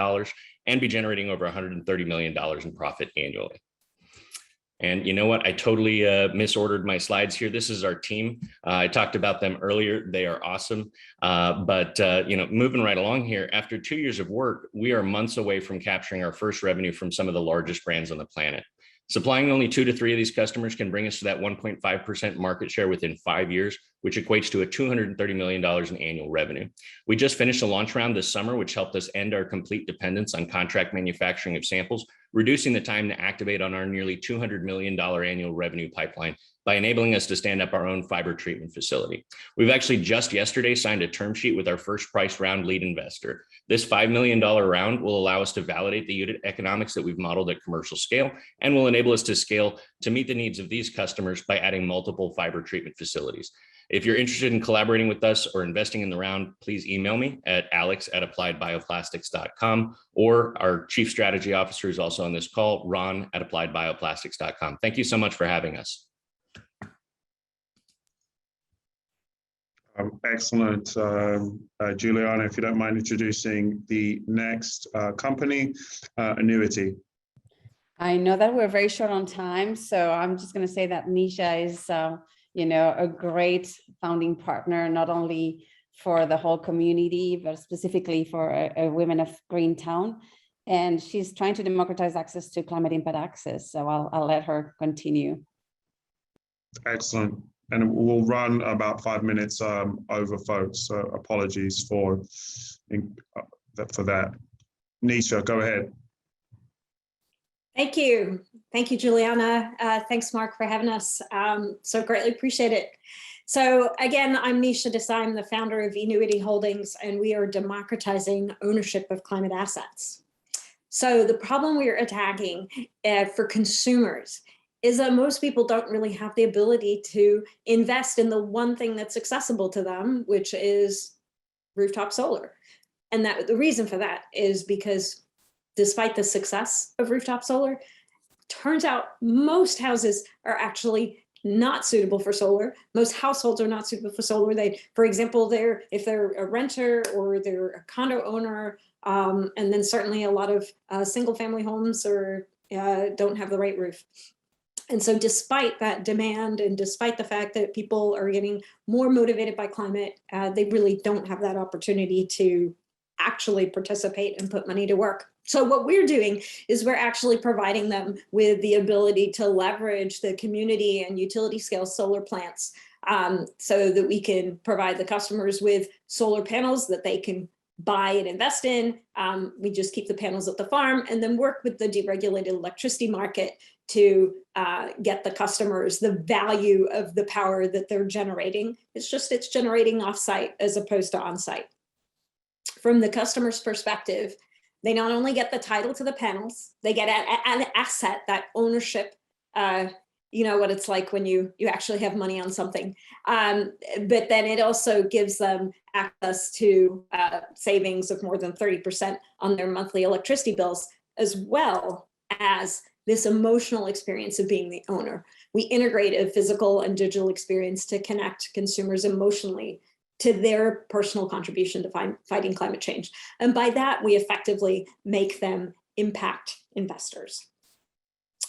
and be generating over $130 million in profit annually. And you know what? I totally misordered my slides here. This is our team. I talked about them earlier. They are awesome. But moving right along here, after 2 years of work, we are months away from capturing our first revenue from some of the largest brands on the planet. Supplying only 2 to 3 of these customers can bring us to that 1.5% market share within 5 years, which equates to a $230 million in annual revenue. We just finished a launch round this summer, which helped us end our complete dependence on contract manufacturing of samples, reducing the time to activate on our nearly $200 million annual revenue pipeline by enabling us to stand up our own fiber treatment facility. We've actually just yesterday signed a term sheet with our first price round lead investor. This $5 million round will allow us to validate the unit economics that we've modeled at commercial scale and will enable us to scale to meet the needs of these customers by adding multiple fiber treatment facilities. If you're interested in collaborating with us or investing in the round, please email me at alex@appliedbioplastics.com, or our Chief Strategy Officer is also on this call, ron@appliedbioplastics.com. Thank you so much for having us. Excellent. Juliana, if you don't mind introducing the next company, Annuity. I know that we're very short on time, so I'm just going to say that Nisha is a great founding partner, not only for the whole community, but specifically for women of Greentown. And she's trying to democratize access to climate impact access. So I'll let her continue. Excellent. And we'll run about 5 minutes over, folks. So apologies for that. Nisha, go ahead. Thank you. Thank you, Juliana. Thanks, Mark, for having us. So greatly appreciate it. So again, I'm Nisha Desai. I'm the founder of Annuity Holdings, and we are democratizing ownership of climate assets. So the problem we are attacking for consumers is that most people don't really have the ability to invest in the one thing that's accessible to them, which is rooftop solar. And that the reason for that is because despite the success of rooftop solar, turns out most houses are actually not suitable for solar. Most households are not suitable for solar. For example, if they're a renter or they're a condo owner, and then certainly a lot of single family homes don't have the right roof. And so despite that demand and despite the fact that people are getting more motivated by climate, they really don't have that opportunity to actually participate and put money to work. So what we're doing is we're actually providing them with the ability to leverage the community and utility scale solar plants so that we can provide the customers with solar panels that they can buy and invest in. We just keep the panels at the farm and then work with the deregulated electricity market to get the customers the value of the power that they're generating. It's generating offsite as opposed to onsite. From the customer's perspective, they not only get the title to the panels, they get an asset, that ownership you know what it's like when you actually have money on something. But then it also gives them access to savings of more than 30% on their monthly electricity bills, as well as this emotional experience of being the owner. We integrate a physical and digital experience to connect consumers emotionally to their personal contribution to fighting climate change. And by that, we effectively make them impact investors.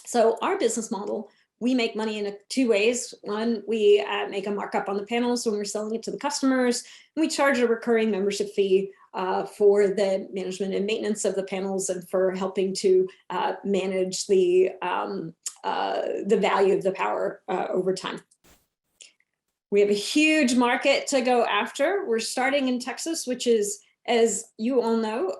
So our business model, we make money in two ways. One, we make a markup on the panels when we're selling it to the customers. And we charge a recurring membership fee for the management and maintenance of the panels and for helping to manage the value of the power over time. We have a huge market to go after. We're starting in Texas, which is, as you all know,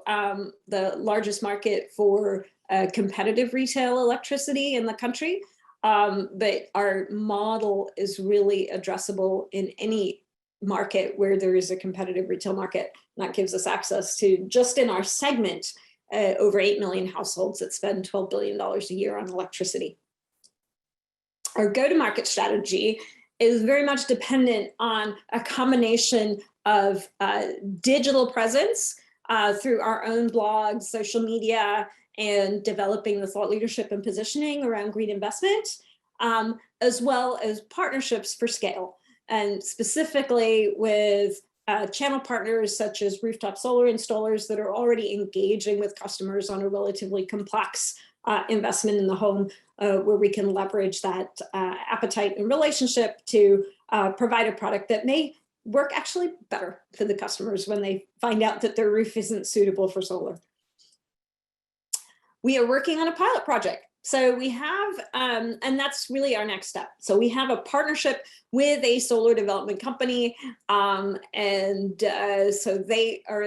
the largest market for competitive retail electricity in the country. But our model is really addressable in any market where there is a competitive retail market. And that gives us access to, just in our segment, over 8 million households that spend $12 billion a year on electricity. Our go-to-market strategy is very much dependent on a combination of digital presence through our own blogs, social media, and developing the thought leadership and positioning around green investment, as well as partnerships for scale. And specifically with channel partners such as rooftop solar installers that are already engaging with customers on a relatively complex investment in the home, where we can leverage that appetite and relationship to provide a product that may work actually better for the customers when they find out that their roof isn't suitable for solar. We are working on a pilot project. So we have, and that's really our next step. So we have a partnership with a solar development company, so they are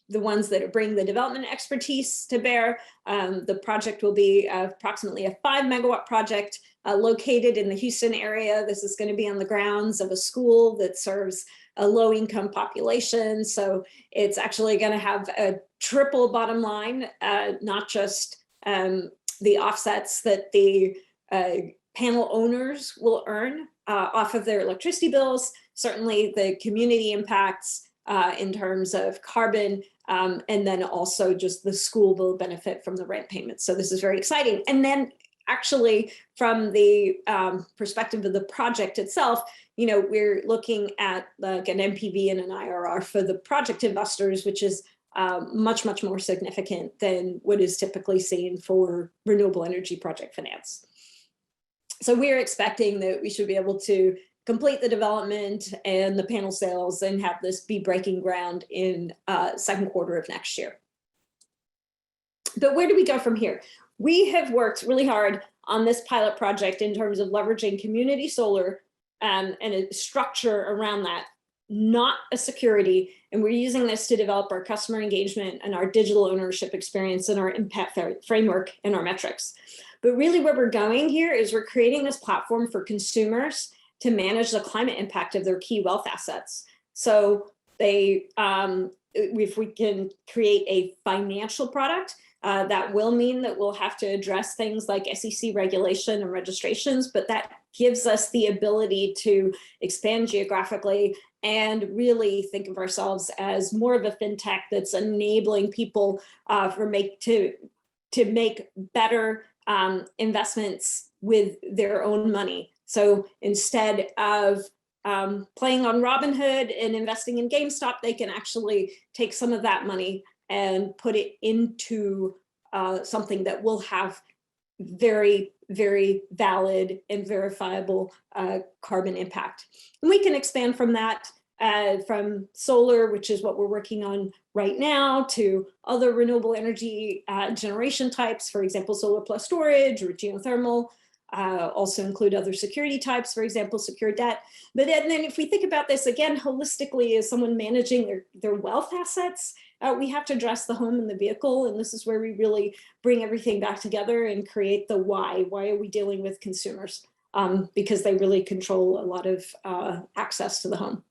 the ones that bring the development expertise to bear. The project will be approximately a 5 megawatt project located in the Houston area. This is going to be on the grounds of a school that serves a low-income population. So it's actually going to have a triple bottom line, not just the offsets that the panel owners will earn off of their electricity bills, certainly the community impacts in terms of carbon, and then also just the school will benefit from the rent payments. So this is very exciting. And then actually from the perspective of the project itself, you know, we're looking at like an NPV and an IRR for the project investors, which is much, much more significant than what is typically seen for renewable energy project finance. So we're expecting that we should be able to complete the development and the panel sales and have this be breaking ground in second quarter of next year. But where do we go from here? We have worked really hard on this pilot project in terms of leveraging community solar and a structure around that, not a security. And we're using this to develop our customer engagement and our digital ownership experience and our impact framework and our metrics. But really where we're going here is we're creating this platform for consumers to manage the climate impact of their key wealth assets. So they, if we can create a financial product, that will mean that we'll have to address things like SEC regulation and registrations, but that gives us the ability to expand geographically and really think of ourselves as more of a fintech that's enabling people to make better investments with their own money. So instead of playing on Robinhood and investing in GameStop, they can actually take some of that money and put it into something that will have very, very valid and verifiable carbon impact. And we can expand from that, from solar, which is what we're working on right now, to other renewable energy generation types, for example, solar plus storage or geothermal. Also include other security types, for example, secure debt. But then if we think about this again holistically as someone managing their wealth assets, we have to address the home and the vehicle. And this is where we really bring everything back together and create the why. Why are we dealing with consumers? Because they really control a lot of access to the home.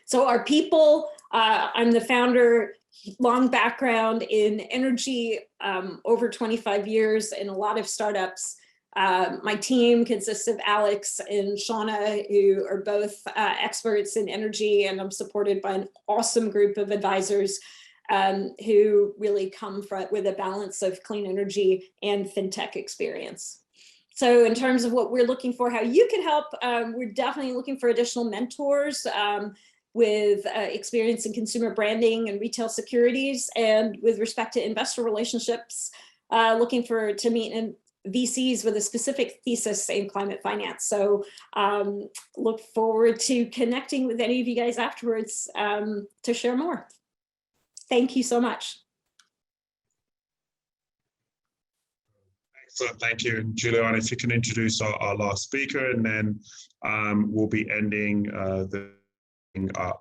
So our people, I'm the founder, long background in energy, over 25 years in a lot of startups. My team consists of Alex and Shauna, who are both experts in energy, and I'm supported by an awesome group of advisors who really come with a balance of clean energy and fintech experience. So in terms of what we're looking for, how you can help, we're definitely looking for additional mentors with experience in consumer branding and retail securities, and with respect to investor relationships, looking to meet in VCs with a specific thesis in climate finance. So look forward to connecting with any of you guys afterwards to share more. Thank you so much. Excellent, thank you. And Juliana, if you can introduce our last speaker, and then we'll be ending the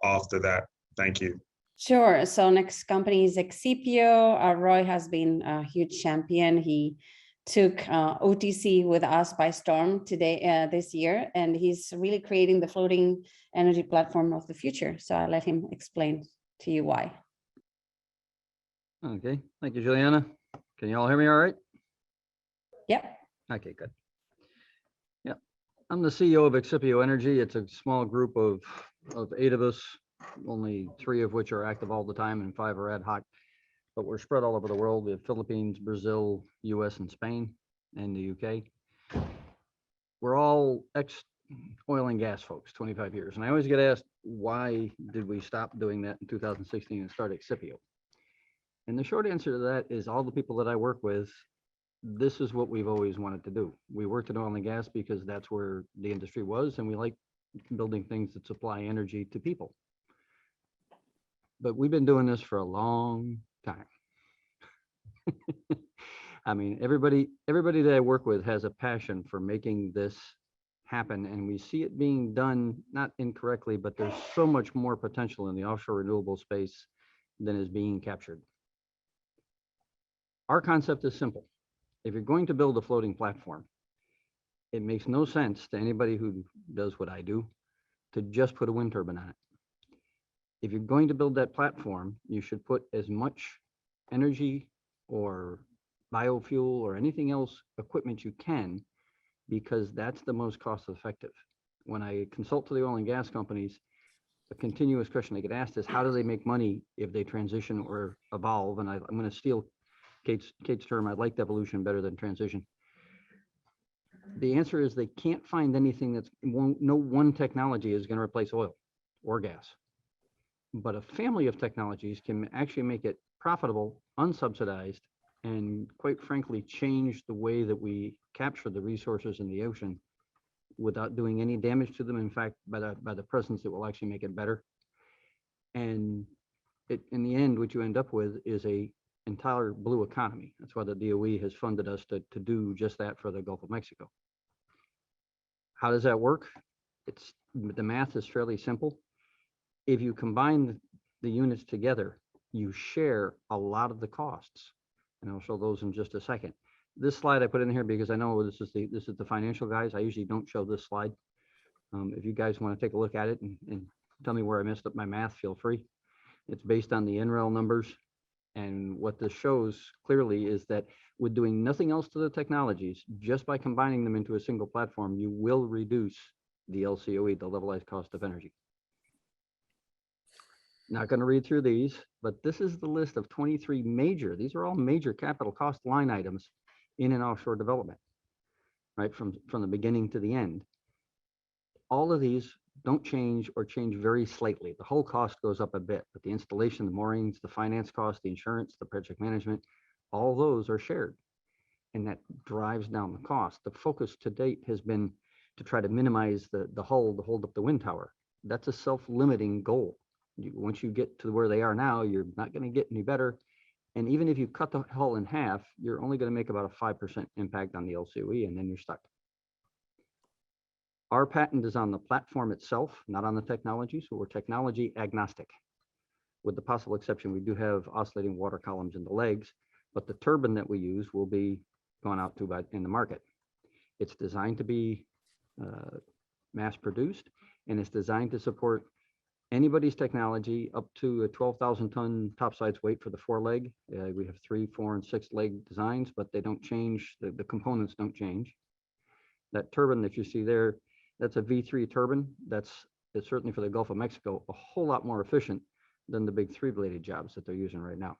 after that. Thank you. Sure. So next company is Excipio. Roy has been a huge champion. He took OTC with us by storm this year, and he's really creating the floating energy platform of the future. So I'll let him explain to you why. Okay, thank you, Juliana. Can you all hear me all right? Yep. Okay, good. Yeah, I'm the CEO of Excipio Energy. It's a small group of 8 of us, only 3 of which are active all the time and 5 are ad hoc, but we're spread all over the world. We have Philippines, Brazil, US, and Spain, and the UK. We're all ex-oil and gas folks, 25 years. And I always get asked, why did we stop doing that in 2016 and start Excipio? And the short answer to that is all the people that I work with, this is what we've always wanted to do. We worked in oil and gas because that's where the industry was, and we like building things that supply energy to people. But we've been doing this for a long time. I mean, everybody that I work with has a passion for making this happen, and we see it being done, not incorrectly, but there's so much more potential in the offshore renewable space than is being captured. Our concept is simple. If you're going to build a floating platform, it makes no sense to anybody who does what I do to just put a wind turbine on it. If you're going to build that platform, you should put as much energy or biofuel or anything else equipment you can, because that's the most cost effective. When I consult to the oil and gas companies, a continuous question they get asked is, how do they make money if they transition or evolve? And I'm going to steal Kate's term, I like evolution better than transition. The answer is they can't find anything no one technology is going to replace oil or gas. But a family of technologies can actually make it profitable, unsubsidized, and quite frankly, change the way that we capture the resources in the ocean without doing any damage to them. In fact, by the presence, it will actually make it better. And in the end, what you end up with is a entire blue economy. That's why the DOE has funded us to do just that for the Gulf of Mexico. How does that work? The math is fairly simple. If you combine the units together, you share a lot of the costs. And I'll show those in just a second. This slide I put in here because I know this is the financial guys. I usually don't show this slide. If you guys want to take a look at it and tell me where I messed up my math, feel free. It's based on the NREL numbers. And what this shows clearly is that with doing nothing else to the technologies, just by combining them into a single platform, you will reduce the LCOE, the levelized cost of energy. Not going to read through these, but this is the list of 23 these are all major capital cost line items in an offshore development, right? From the beginning to the end. All of these don't change or change very slightly. The whole cost goes up a bit, but the installation, the moorings, the finance cost, the insurance, the project management, all those are shared. And that drives down the cost. The focus to date has been to try to minimize the hull to hold up the wind tower. That's a self-limiting goal. Once you get to where they are now, you're not going to get any better. And even if you cut the hull in half, you're only going to make about a 5% impact on the LCOE, and then you're stuck. Our patent is on the platform itself, not on the technology, so we're technology agnostic. With the possible exception, we do have oscillating water columns in the legs, but the turbine that we use will be gone out to in the market. It's designed to be mass produced, and it's designed to support anybody's technology up to a 12,000 ton topsides weight for the 4-leg. We have 3, 4, and 6-leg designs, but they don't change, the components don't change. That turbine that you see there, that's a V3 turbine. It's certainly for the Gulf of Mexico, a whole lot more efficient than the big 3-bladed jobs that they're using right now.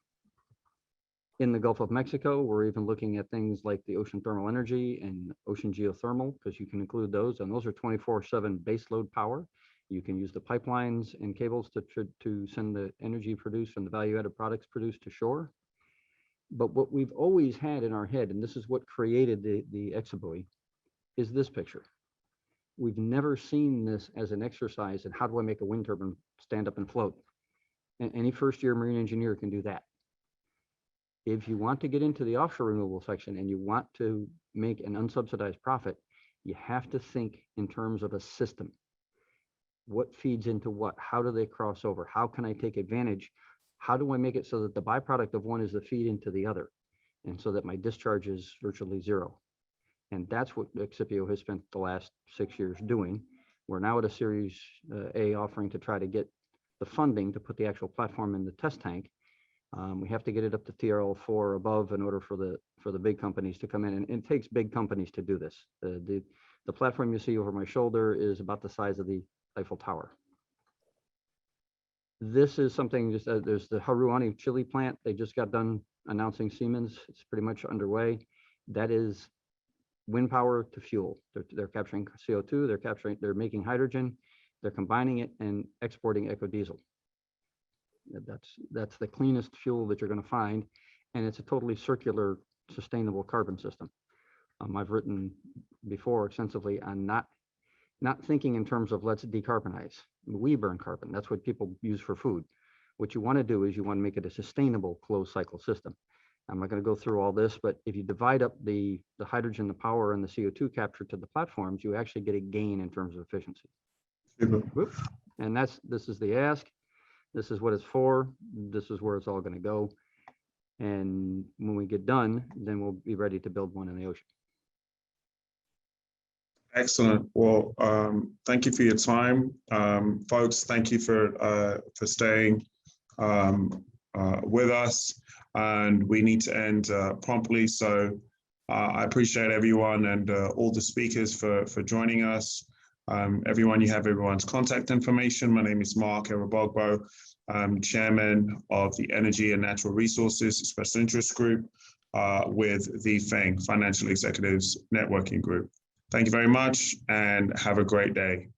In the Gulf of Mexico, we're even looking at things like the ocean thermal energy and ocean geothermal, because you can include those, and those are 24/7 baseload power. You can use the pipelines and cables to send the energy produced and the value-added products produced to shore. But what we've always had in our head, and this is what created the exabuoy, is this picture. We've never seen this as an exercise in how do I make a wind turbine stand up and float. And any first-year marine engineer can do that. If you want to get into the offshore renewable section and you want to make an unsubsidized profit, you have to think in terms of a system. What feeds into what? How do they cross over? How can I take advantage? How do I make it so that the byproduct of one is the feed into the other, and so that my discharge is virtually zero? And that's what Excipio has spent the last 6 years doing. We're now at a Series A offering to try to get the funding to put the actual platform in the test tank. We have to get it up to TRL4 above in order for the big companies to come in, and it takes big companies to do this. The platform you see over my shoulder is about the size of the Eiffel Tower. This is something, just there's the Haruani chili plant. They just got done announcing Siemens. It's pretty much underway. That is wind power to fuel. They're capturing CO2, they're making hydrogen, they're combining it and exporting ecodiesel. That's the cleanest fuel that you're going to find, and it's a totally circular, sustainable carbon system. I've written before extensively on not thinking in terms of let's decarbonize. We burn carbon. That's what people use for food. What you want to do is you want to make it a sustainable closed cycle system. I'm not going to go through all this, but if you divide up the hydrogen, the power, and the CO2 capture to the platforms, you actually get a gain in terms of efficiency. And this is the ask. This is what it's for. This is where it's all going to go. And when we get done, then we'll be ready to build one in the ocean. Excellent. Well, thank you for your time, folks. Thank you for staying with us. And we need to end promptly. So I appreciate everyone and all the speakers for joining us. Everyone, you have everyone's contact information. My name is Mark Erabogbo. I'm chairman of the Energy and Natural Resources Special Interest Group with the FANG, Financial Executives Networking Group. Thank you very much and have a great day.